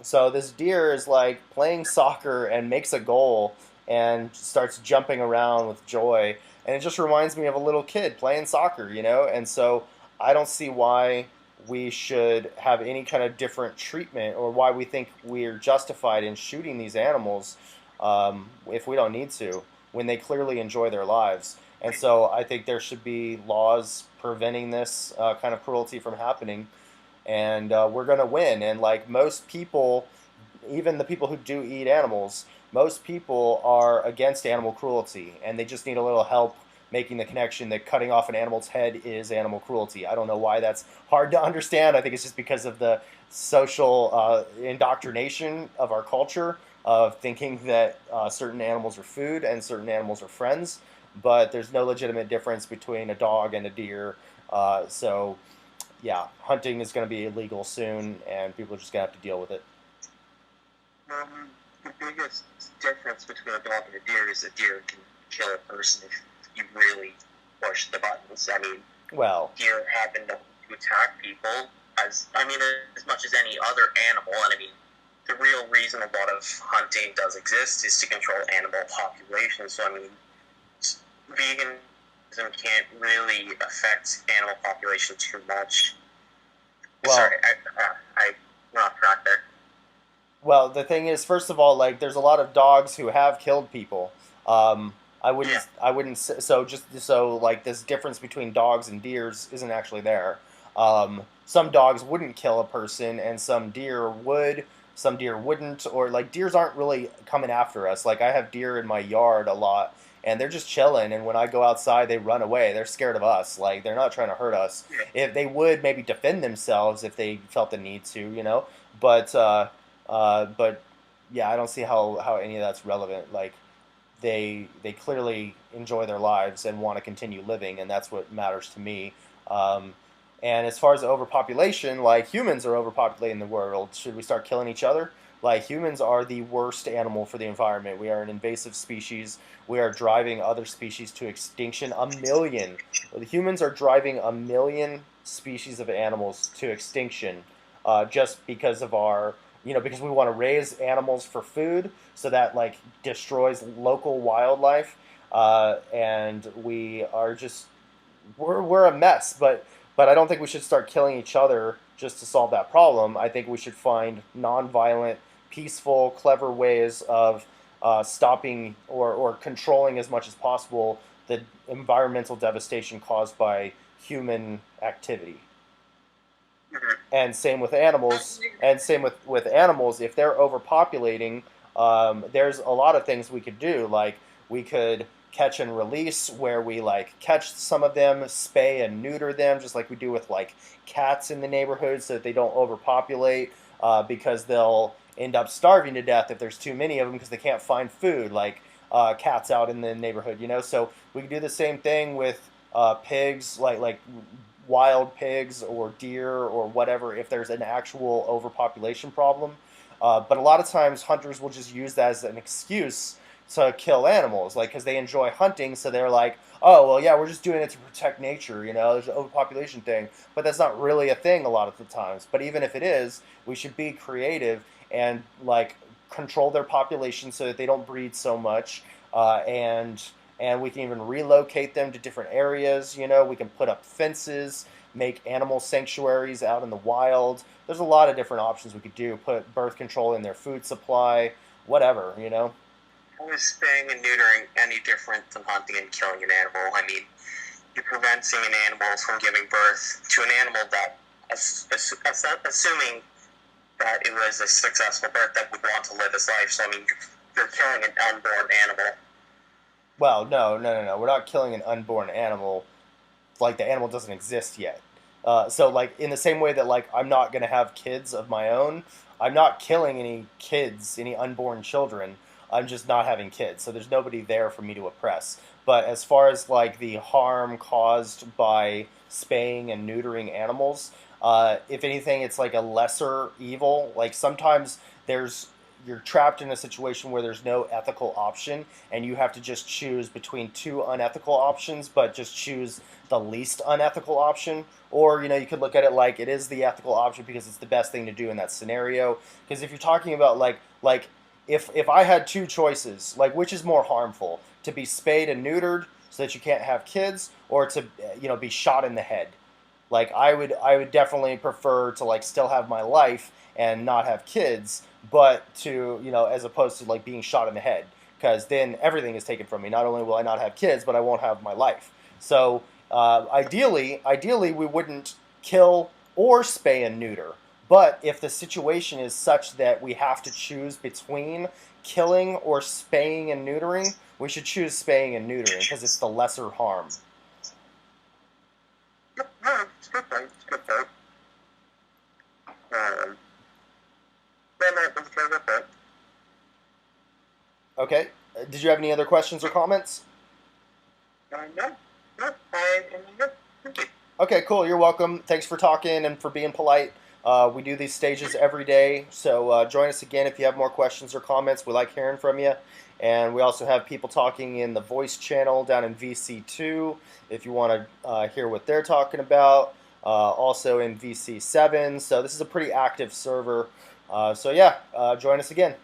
Speaker 1: so this deer is like playing soccer and makes a goal and starts jumping around with joy. And it just reminds me of a little kid playing soccer. And so I don't see why we should have any kind of different treatment or why we think we're justified in shooting these animals if we don't need to when they clearly enjoy their lives. And so I think there should be laws preventing this kind of cruelty from happening, and we're going to win. And like most people, even the people who do eat animals, most people are against animal cruelty, and they just need a little help making the connection that cutting off an animal's head is animal cruelty. I don't know why that's hard to understand. I think it's just because of the social indoctrination of our culture of thinking that certain animals are food and certain animals are friends, but there's no legitimate difference between a dog and a deer. So yeah, hunting is going to be illegal soon, and people are just going to have to deal with it.
Speaker 2: The biggest difference between a dog and a deer is a deer can kill a person if you really push the buttons. I mean,
Speaker 1: well,
Speaker 2: deer happen to attack people as much as any other animal, and I mean, the real reason a lot of hunting does exist is to control animal populations. So I mean, veganism can't really affect animal population too much.
Speaker 1: Well,
Speaker 2: sorry, I not track there.
Speaker 1: Well, the thing is, first of all, like there's a lot of dogs who have killed people. I wouldn't so like this difference between dogs and deers isn't actually there. Some dogs wouldn't kill a person, and some deer would. Some deer wouldn't, or like deers aren't really coming after us. Like I have deer in my yard a lot, and they're just chilling. And when I go outside, they run away. They're scared of us. Like they're not trying to hurt us. If they would maybe defend themselves if they felt the need to. But yeah, I don't see how any of that's relevant. Like they clearly enjoy their lives and want to continue living, and that's what matters to me. And as far as overpopulation, like humans are overpopulating the world. Should we start killing each other? Like humans are the worst animal for the environment. We are an invasive species. We are driving other species to extinction. A million. The humans are driving a million species of animals to extinction just because of our because we want to raise animals for food, so that like destroys local wildlife, and we're a mess. But I don't think we should start killing each other just to solve that problem. I think we should find nonviolent, peaceful, clever ways of stopping or controlling as much as possible the environmental devastation caused by human activity. And same with animals. And same with animals. If they're overpopulating, there's a lot of things we could do. Like we could catch and release, where we like catch some of them, spay and neuter them, just like we do with like cats in the neighborhood, so that they don't overpopulate, because they'll end up starving to death if there's too many of them because they can't find food. Like cats out in the neighborhood. So we can do the same thing with pigs, like wild pigs or deer or whatever, if there's an actual overpopulation problem. But a lot of times hunters will just use that as an excuse to kill animals, like because they enjoy hunting, so they're like, oh well, yeah, we're just doing it to protect nature. There's an overpopulation thing, but that's not really a thing a lot of the times. But even if it is, we should be creative and like control their population so that they don't breed so much, and we can even relocate them to different areas. We can put up fences, make animal sanctuaries out in the wild. There's a lot of different options we could do. Put birth control in their food supply, whatever.
Speaker 2: How is spaying and neutering any different than hunting and killing an animal? I mean, you're preventing an animal from giving birth to an animal that, assuming that it was a successful birth, that would want to live its life. So, I mean, you're killing an unborn animal.
Speaker 1: Well, no. We're not killing an unborn animal. Like the animal doesn't exist yet. So like in the same way that like I'm not gonna have kids of my own, I'm not killing any kids, any unborn children. I'm just not having kids. So there's nobody there for me to oppress. But as far as like the harm caused by spaying and neutering animals, if anything, it's like a lesser evil. Like sometimes there's you're trapped in a situation where there's no ethical option and you have to just choose between two unethical options, but just choose the least unethical option. Or you could look at it like it is the ethical option because it's the best thing to do in that scenario. Because if you're talking about like if I had two choices, like which is more harmful, to be spayed and neutered so that you can't have kids, or to be shot in the head. Like I would definitely prefer to like still have my life and not have kids, but to as opposed to like being shot in the head, because then everything is taken from me. Not only will I not have kids, but I won't have my life. So ideally we wouldn't kill or spay and neuter. But if the situation is such that we have to choose between killing or spaying and neutering, we should choose spaying and neutering because it's the lesser harm.
Speaker 2: No, it's good point. It's good point. No, no, it's very good point.
Speaker 1: Okay. Did you have any other questions or comments?
Speaker 2: No, no, I no, thank you.
Speaker 1: Okay, cool. You're welcome. Thanks for talking and for being polite. We do these stages every day, so join us again if you have more questions or comments. We like hearing from you. And we also have people talking in the voice channel down in VC2 if you want to hear what they're talking about. Also in VC7. So this is a pretty active server. So yeah, join us again.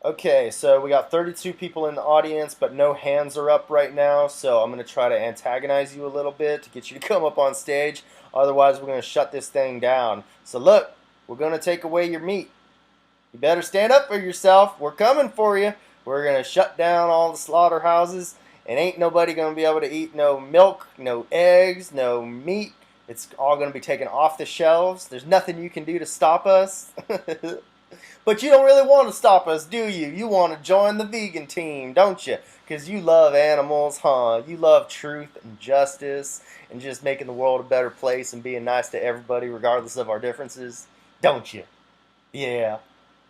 Speaker 1: Okay, so we got 32 people in the audience, but no hands are up right now, so I'm going to try to antagonize you a little bit to get you to come up on stage. Otherwise, we're going to shut this thing down. So look, we're going to take away your meat. You better stand up for yourself. We're coming for you. We're going to shut down all the slaughterhouses, and ain't nobody going to be able to eat no milk, no eggs, no meat. It's all going to be taken off the shelves. There's nothing you can do to stop us. But you don't really want to stop us, do you? You want to join the vegan team, don't you? Because you love animals, huh? You love truth and justice and just making the world a better place and being nice to everybody regardless of our differences, don't you? Yeah.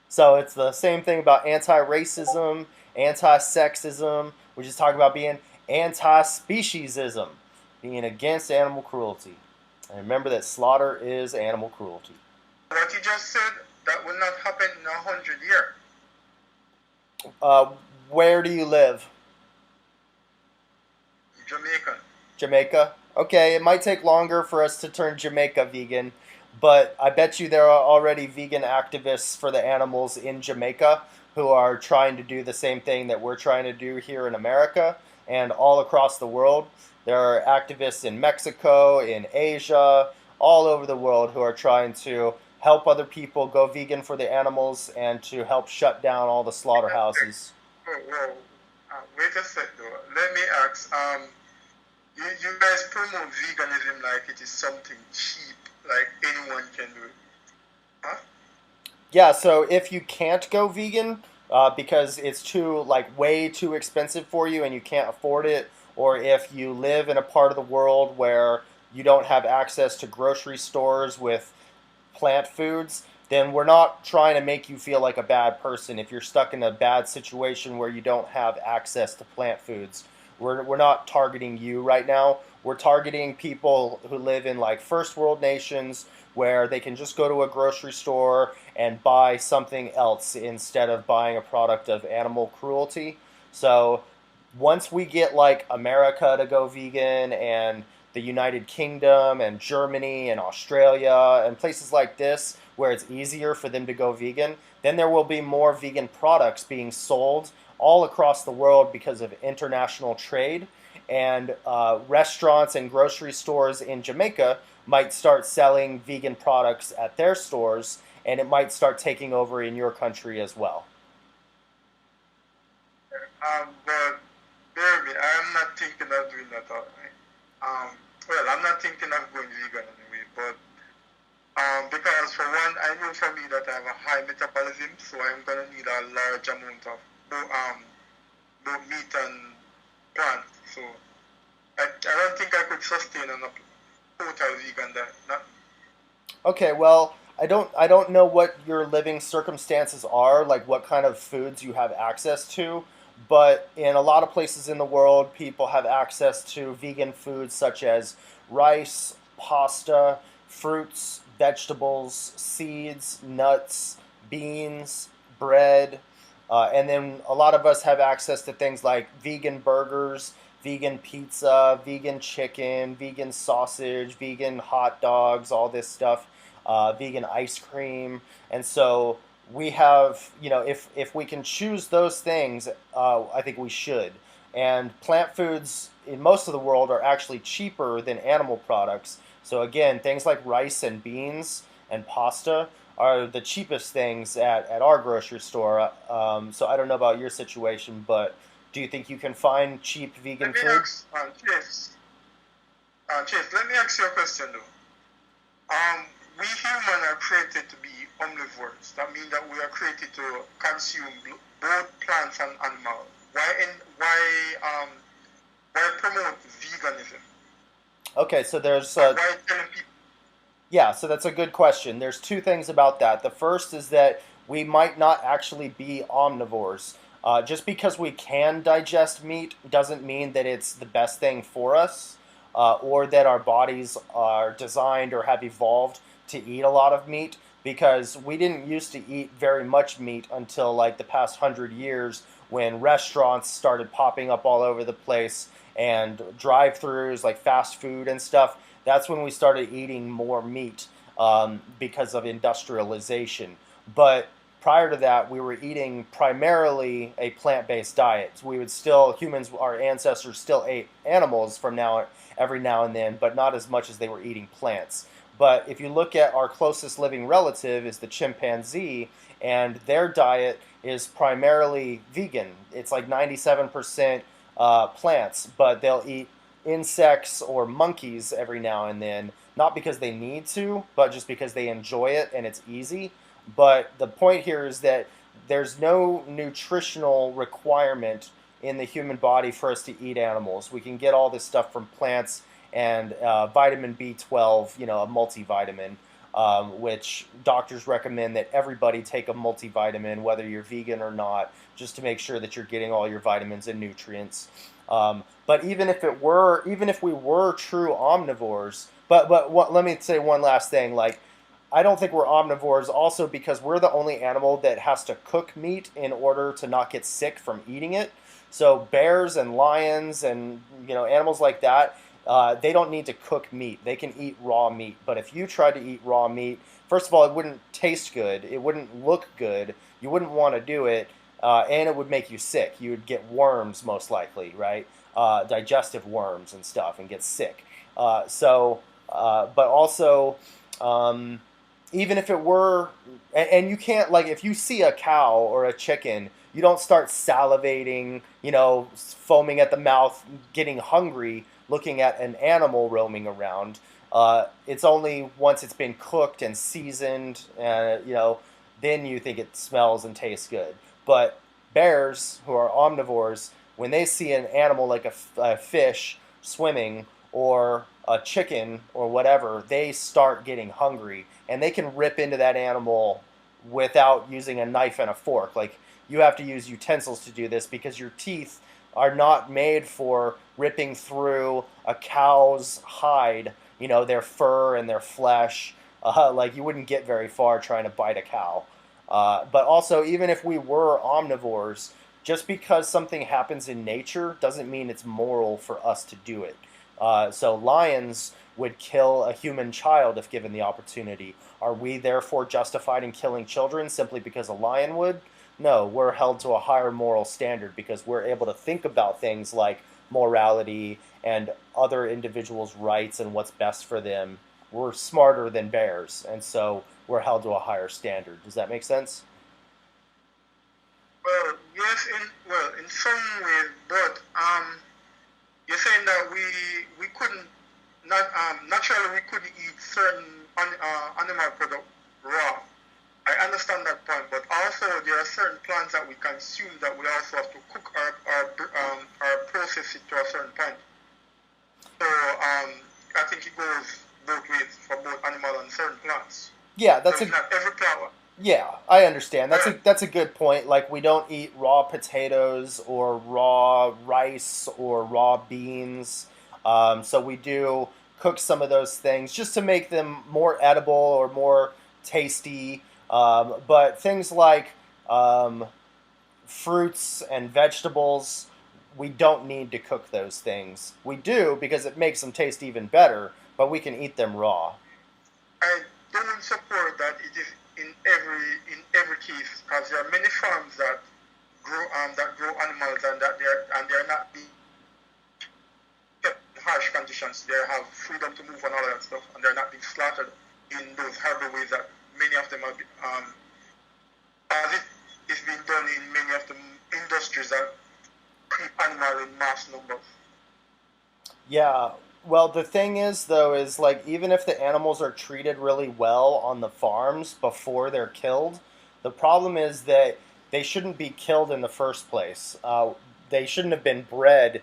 Speaker 1: So it's the same thing about anti-racism, anti-sexism. We just talk about being anti-speciesism, being against animal cruelty. And remember that slaughter is animal cruelty.
Speaker 6: What you just said, that will not happen in 100 years.
Speaker 1: Where do you live?
Speaker 6: Jamaica.
Speaker 1: Jamaica? Okay, it might take longer for us to turn Jamaica vegan, but I bet you there are already vegan activists for the animals in Jamaica who are trying to do the same thing that we're trying to do here in America and all across the world. There are activists in Mexico, in Asia, all over the world who are trying to help other people go vegan for the animals and to help shut down all the slaughterhouses.
Speaker 6: Wait a sec though. Let me ask, you guys promote veganism like it is something cheap, like anyone can do it. Huh?
Speaker 1: Yeah, so if you can't go vegan because it's way too expensive for you and you can't afford it, or if you live in a part of the world where you don't have access to grocery stores with plant foods, then we're not trying to make you feel like a bad person if you're stuck in a bad situation where you don't have access to plant foods. We're not targeting you right now. We're targeting people who live in like first world nations where they can just go to a grocery store and buy something else instead of buying a product of animal cruelty. So once we get like America to go vegan and the United Kingdom and Germany and Australia and places like this where it's easier for them to go vegan, then there will be more vegan products being sold all across the world because of international trade. And restaurants and grocery stores in Jamaica might start selling vegan products at their stores, and it might start taking over in your country as well.
Speaker 6: But baby, I'm not thinking of doing that. Well, I'm not thinking of going vegan anyway, but because for one, I know for me that I have a high metabolism, so I'm gonna need a large amount of both meat and plant. So I don't think I could sustain on total vegan diet. Not,
Speaker 1: Okay, well, I don't know what your living circumstances are, like what kind of foods you have access to, but in a lot of places in the world, people have access to vegan foods such as rice, pasta, fruits, vegetables, seeds, nuts, beans, bread, and then a lot of us have access to things like vegan burgers, vegan pizza, vegan chicken, vegan sausage, vegan hot dogs, all this stuff, vegan ice cream. And so we have, if we can choose those things, I think we should. And plant foods in most of the world are actually cheaper than animal products. So again, things like rice and beans and pasta are the cheapest things at our grocery store. So I don't know about your situation, but do you think you can find cheap
Speaker 6: let
Speaker 1: vegan
Speaker 6: me
Speaker 1: food?
Speaker 6: ask, Chase, let me ask you a question though. We humans are created to be omnivores. That means that we are created to consume both plants and animals. Why promote veganism?
Speaker 1: Okay, so there's
Speaker 6: Why telling people?
Speaker 1: yeah, so that's a good question. There's two things about that. The first is that we might not actually be omnivores. Just because we can digest meat doesn't mean that it's the best thing for us, or that our bodies are designed or have evolved to eat a lot of meat. Because we didn't used to eat very much meat until like the past 100 years when restaurants started popping up all over the place and drive-throughs like fast food and stuff. That's when we started eating more meat, because of industrialization. But prior to that, we were eating primarily a plant-based diet. So we would still humans, our ancestors still ate animals from now every now and then, but not as much as they were eating plants. But if you look at our closest living relative is the chimpanzee, and their diet is primarily vegan. It's like 97% plants, but they'll eat insects or monkeys every now and then, not because they need to, but just because they enjoy it and it's easy. But the point here is that there's no nutritional requirement in the human body for us to eat animals. We can get all this stuff from plants and vitamin B12, a multivitamin, which doctors recommend that everybody take a multivitamin, whether you're vegan or not, just to make sure that you're getting all your vitamins and nutrients. But even if we were true omnivores, let me say one last thing. Like, I don't think we're omnivores, also because we're the only animal that has to cook meat in order to not get sick from eating it. So bears and lions and animals like that, they don't need to cook meat. They can eat raw meat. But if you tried to eat raw meat, first of all, it wouldn't taste good. It wouldn't look good. You wouldn't want to do it, and it would make you sick. You would get worms most likely, right? Digestive worms and stuff, and get sick. But also, even if it were, and you can't, like, if you see a cow or a chicken, you don't start salivating, foaming at the mouth, getting hungry, looking at an animal roaming around. It's only once it's been cooked and seasoned, then you think it smells and tastes good. But bears, who are omnivores, when they see an animal like a fish swimming or a chicken or whatever, they start getting hungry and they can rip into that animal without using a knife and a fork. Like, you have to use utensils to do this because your teeth are not made for ripping through a cow's hide, their fur and their flesh. Like, you wouldn't get very far trying to bite a cow. But also, even if we were omnivores, just because something happens in nature doesn't mean it's moral for us to do it. So lions would kill a human child if given the opportunity. Are we therefore justified in killing children simply because a lion would? No, we're held to a higher moral standard because we're able to think about things like morality and other individuals' rights and what's best for them. We're smarter than bears, and so we're held to a higher standard. Does that make sense?
Speaker 6: Well, yes, in some ways, but you're saying that we couldn't not naturally we couldn't eat certain animal product raw. I understand that point, but also there are certain plants that we consume that we also have to cook or process it to a certain point. So I think it goes
Speaker 1: Yeah,
Speaker 6: So
Speaker 1: that's
Speaker 6: it's
Speaker 1: a
Speaker 6: not every flower.
Speaker 1: yeah, I understand.
Speaker 6: Right.
Speaker 1: That's a good point. Like we don't eat raw potatoes or raw rice or raw beans. So we do cook some of those things just to make them more edible or more tasty. But things like um, fruits and vegetables, we don't need to cook those things. We do because it makes them taste even better, but we can eat them raw.
Speaker 6: I don't support that it is in every case because there are many farms that grow animals and they're not being kept in harsh conditions. They have freedom to move and all that stuff, and they're not being slaughtered in those horrible ways that many of them are as it is being done in many of the industries that keep animals in mass numbers.
Speaker 1: Yeah. Well, the thing is, though, is like even if the animals are treated really well on the farms before they're killed, the problem is that they shouldn't be killed in the first place. They shouldn't have been bred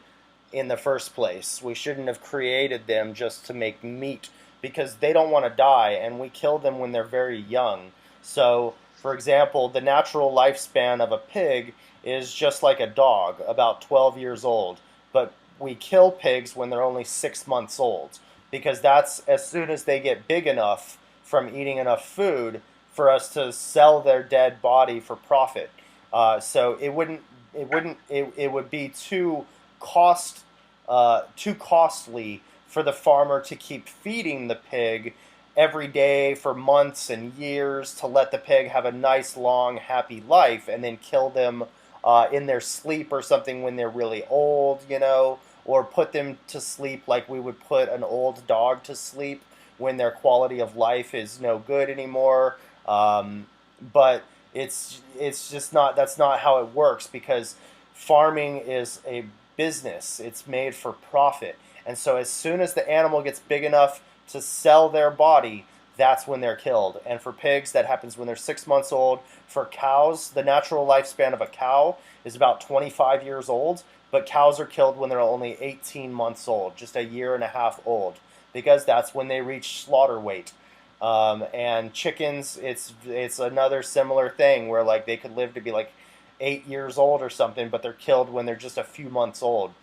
Speaker 1: in the first place. We shouldn't have created them just to make meat because they don't want to die, and we kill them when they're very young. So, for example, the natural lifespan of a pig is just like a dog, about 12 years old. But we kill pigs when they're only 6 months old because that's as soon as they get big enough from eating enough food for us to sell their dead body for profit. So it would be too costly for the farmer to keep feeding the pig every day for months and years to let the pig have a nice long happy life and then kill them in their sleep or something when they're really old, or put them to sleep like we would put an old dog to sleep when their quality of life is no good anymore. But it's just not that's not how it works because farming is a business. It's made for profit. And so as soon as the animal gets big enough to sell their body, that's when they're killed. And for pigs, that happens when they're 6 months old. For cows, the natural lifespan of a cow is about 25 years old, but cows are killed when they're only 18 months old, just a year and a half old, because that's when they reach slaughter weight. And chickens, it's another similar thing where like they could live to be like 8 years old or something, but they're killed when they're just a few months old.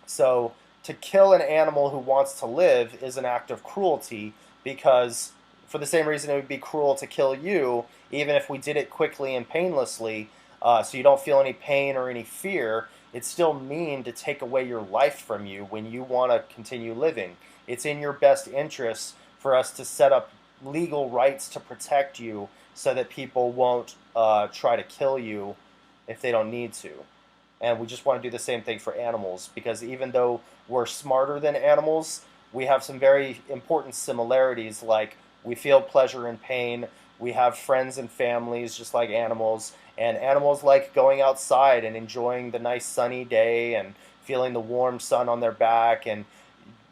Speaker 1: So to kill an animal who wants to live is an act of cruelty because, for the same reason, it would be cruel to kill you, even if we did it quickly and painlessly, so you don't feel any pain or any fear. It's still mean to take away your life from you when you want to continue living. It's in your best interest for us to set up legal rights to protect you so that people won't try to kill you if they don't need to. And we just want to do the same thing for animals because even though we're smarter than animals, we have some very important similarities like we feel pleasure and pain, we have friends and families just like animals, and animals like going outside and enjoying the nice sunny day and feeling the warm sun on their back and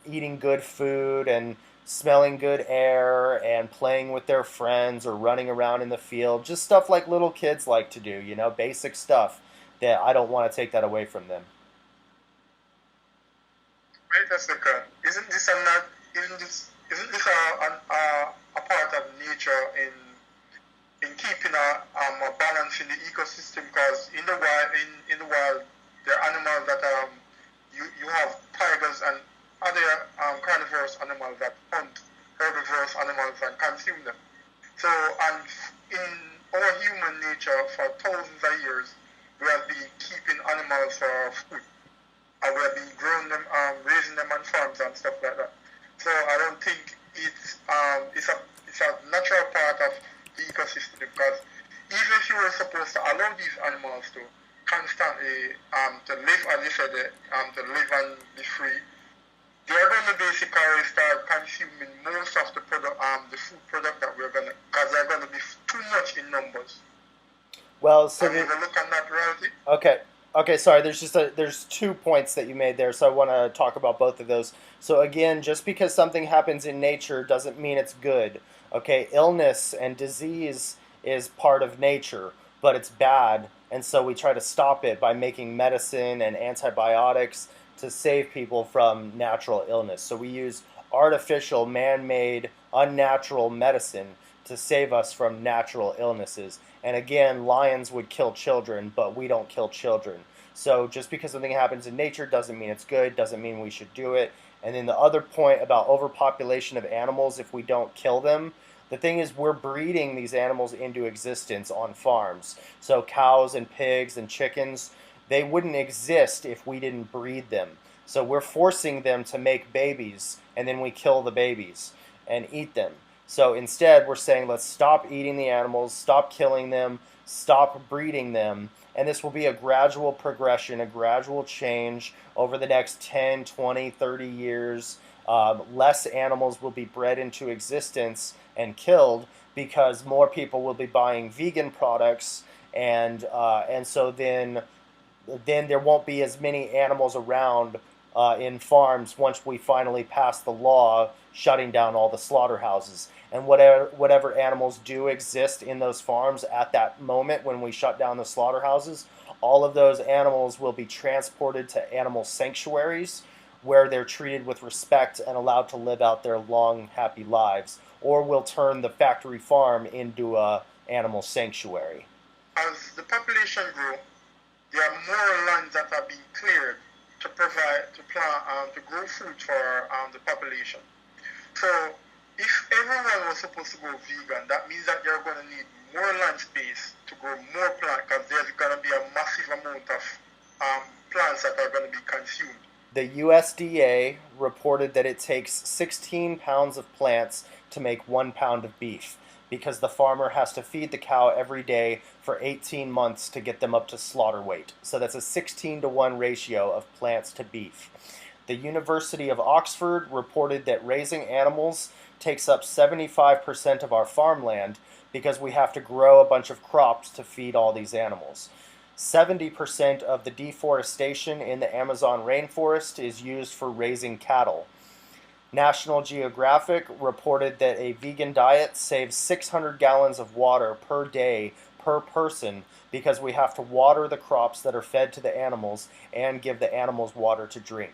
Speaker 1: eating good food and smelling good air and playing with their friends or running around in the field. Just stuff like little kids like to do, basic stuff that I don't want to take that away from them.
Speaker 6: Right, that's the isn't this a part of nature in keeping a balance in the ecosystem? Because in the wild there are animals that you have tigers and other carnivorous animals that hunt herbivorous animals and consume them. So and in our human nature for thousands of years we have been keeping animals for food. And we have been growing them, raising them on farms and stuff like that. So I don't think it's a natural part of the ecosystem because even if you were supposed to allow these animals to constantly to live, as you said, to live and be free, they're going to basically start consuming most of the food product that we're gonna, because they're going to be too much in numbers.
Speaker 1: Well, so
Speaker 6: And if you look at that reality,
Speaker 1: okay. Okay, sorry. There's 2 points that you made there, so I want to talk about both of those. So again, just because something happens in nature doesn't mean it's good. Okay, illness and disease is part of nature, but it's bad, and so we try to stop it by making medicine and antibiotics to save people from natural illness. So we use artificial, man-made, unnatural medicine to save us from natural illnesses. And again, lions would kill children, but we don't kill children. So just because something happens in nature doesn't mean it's good, doesn't mean we should do it. And then the other point about overpopulation of animals, if we don't kill them, the thing is we're breeding these animals into existence on farms. So cows and pigs and chickens, they wouldn't exist if we didn't breed them. So we're forcing them to make babies, and then we kill the babies and eat them. So instead, we're saying let's stop eating the animals, stop killing them, stop breeding them, and this will be a gradual progression, a gradual change over the next 10, 20, 30 years. Less animals will be bred into existence and killed because more people will be buying vegan products, and so then there won't be as many animals around in farms once we finally pass the law shutting down all the slaughterhouses. And whatever animals do exist in those farms at that moment when we shut down the slaughterhouses, all of those animals will be transported to animal sanctuaries where they're treated with respect and allowed to live out their long, happy lives. Or we'll turn the factory farm into a animal sanctuary.
Speaker 6: As the population grows, there are more lands that are being cleared to provide, to plant, to grow food for the population. So if everyone was supposed to go vegan, that means that you're going to need more land space to grow more plants because there's going to be a massive amount of plants that are going to be consumed.
Speaker 1: The USDA reported that it takes 16 pounds of plants to make 1 pound of beef because the farmer has to feed the cow every day for 18 months to get them up to slaughter weight. So that's a 16-to-1 ratio of plants to beef. The University of Oxford reported that raising animals takes up 75% of our farmland because we have to grow a bunch of crops to feed all these animals. 70% of the deforestation in the Amazon rainforest is used for raising cattle. National Geographic reported that a vegan diet saves 600 gallons of water per day per person because we have to water the crops that are fed to the animals and give the animals water to drink.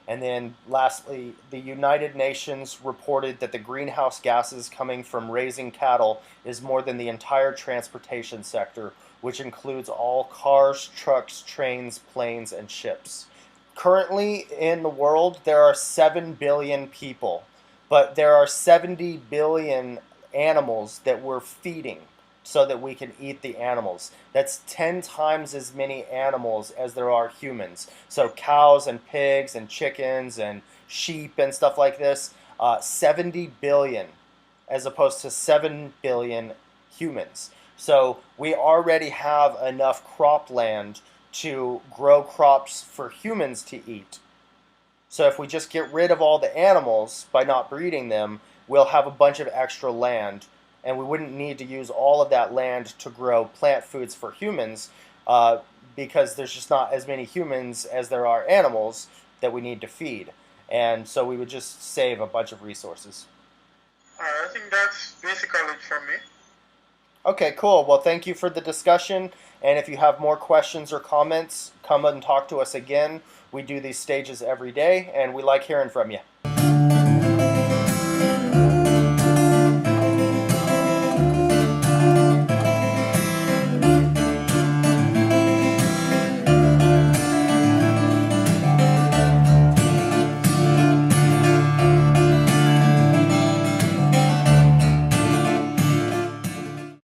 Speaker 1: And then lastly, the United Nations reported that the greenhouse gases coming from raising cattle is more than the entire transportation sector, which includes all cars, trucks, trains, planes, and ships. Currently in the world, there are 7 billion people, but there are 70 billion animals that we're feeding so that we can eat the animals. That's 10 times as many animals as there are humans. So cows and pigs and chickens and sheep and stuff like this, 70 billion as opposed to 7 billion humans. So we already have enough cropland to grow crops for humans to eat. So if we just get rid of all the animals by not breeding them, we'll have a bunch of extra land, and we wouldn't need to use all of that land to grow plant foods for humans because there's just not as many humans as there are animals that we need to feed. And so we would just save a bunch of resources.
Speaker 6: I think that's basically it for me.
Speaker 1: Okay, cool. Well, thank you for the discussion. And if you have more questions or comments, come and talk to us again. We do these stages every day, and we like hearing from you.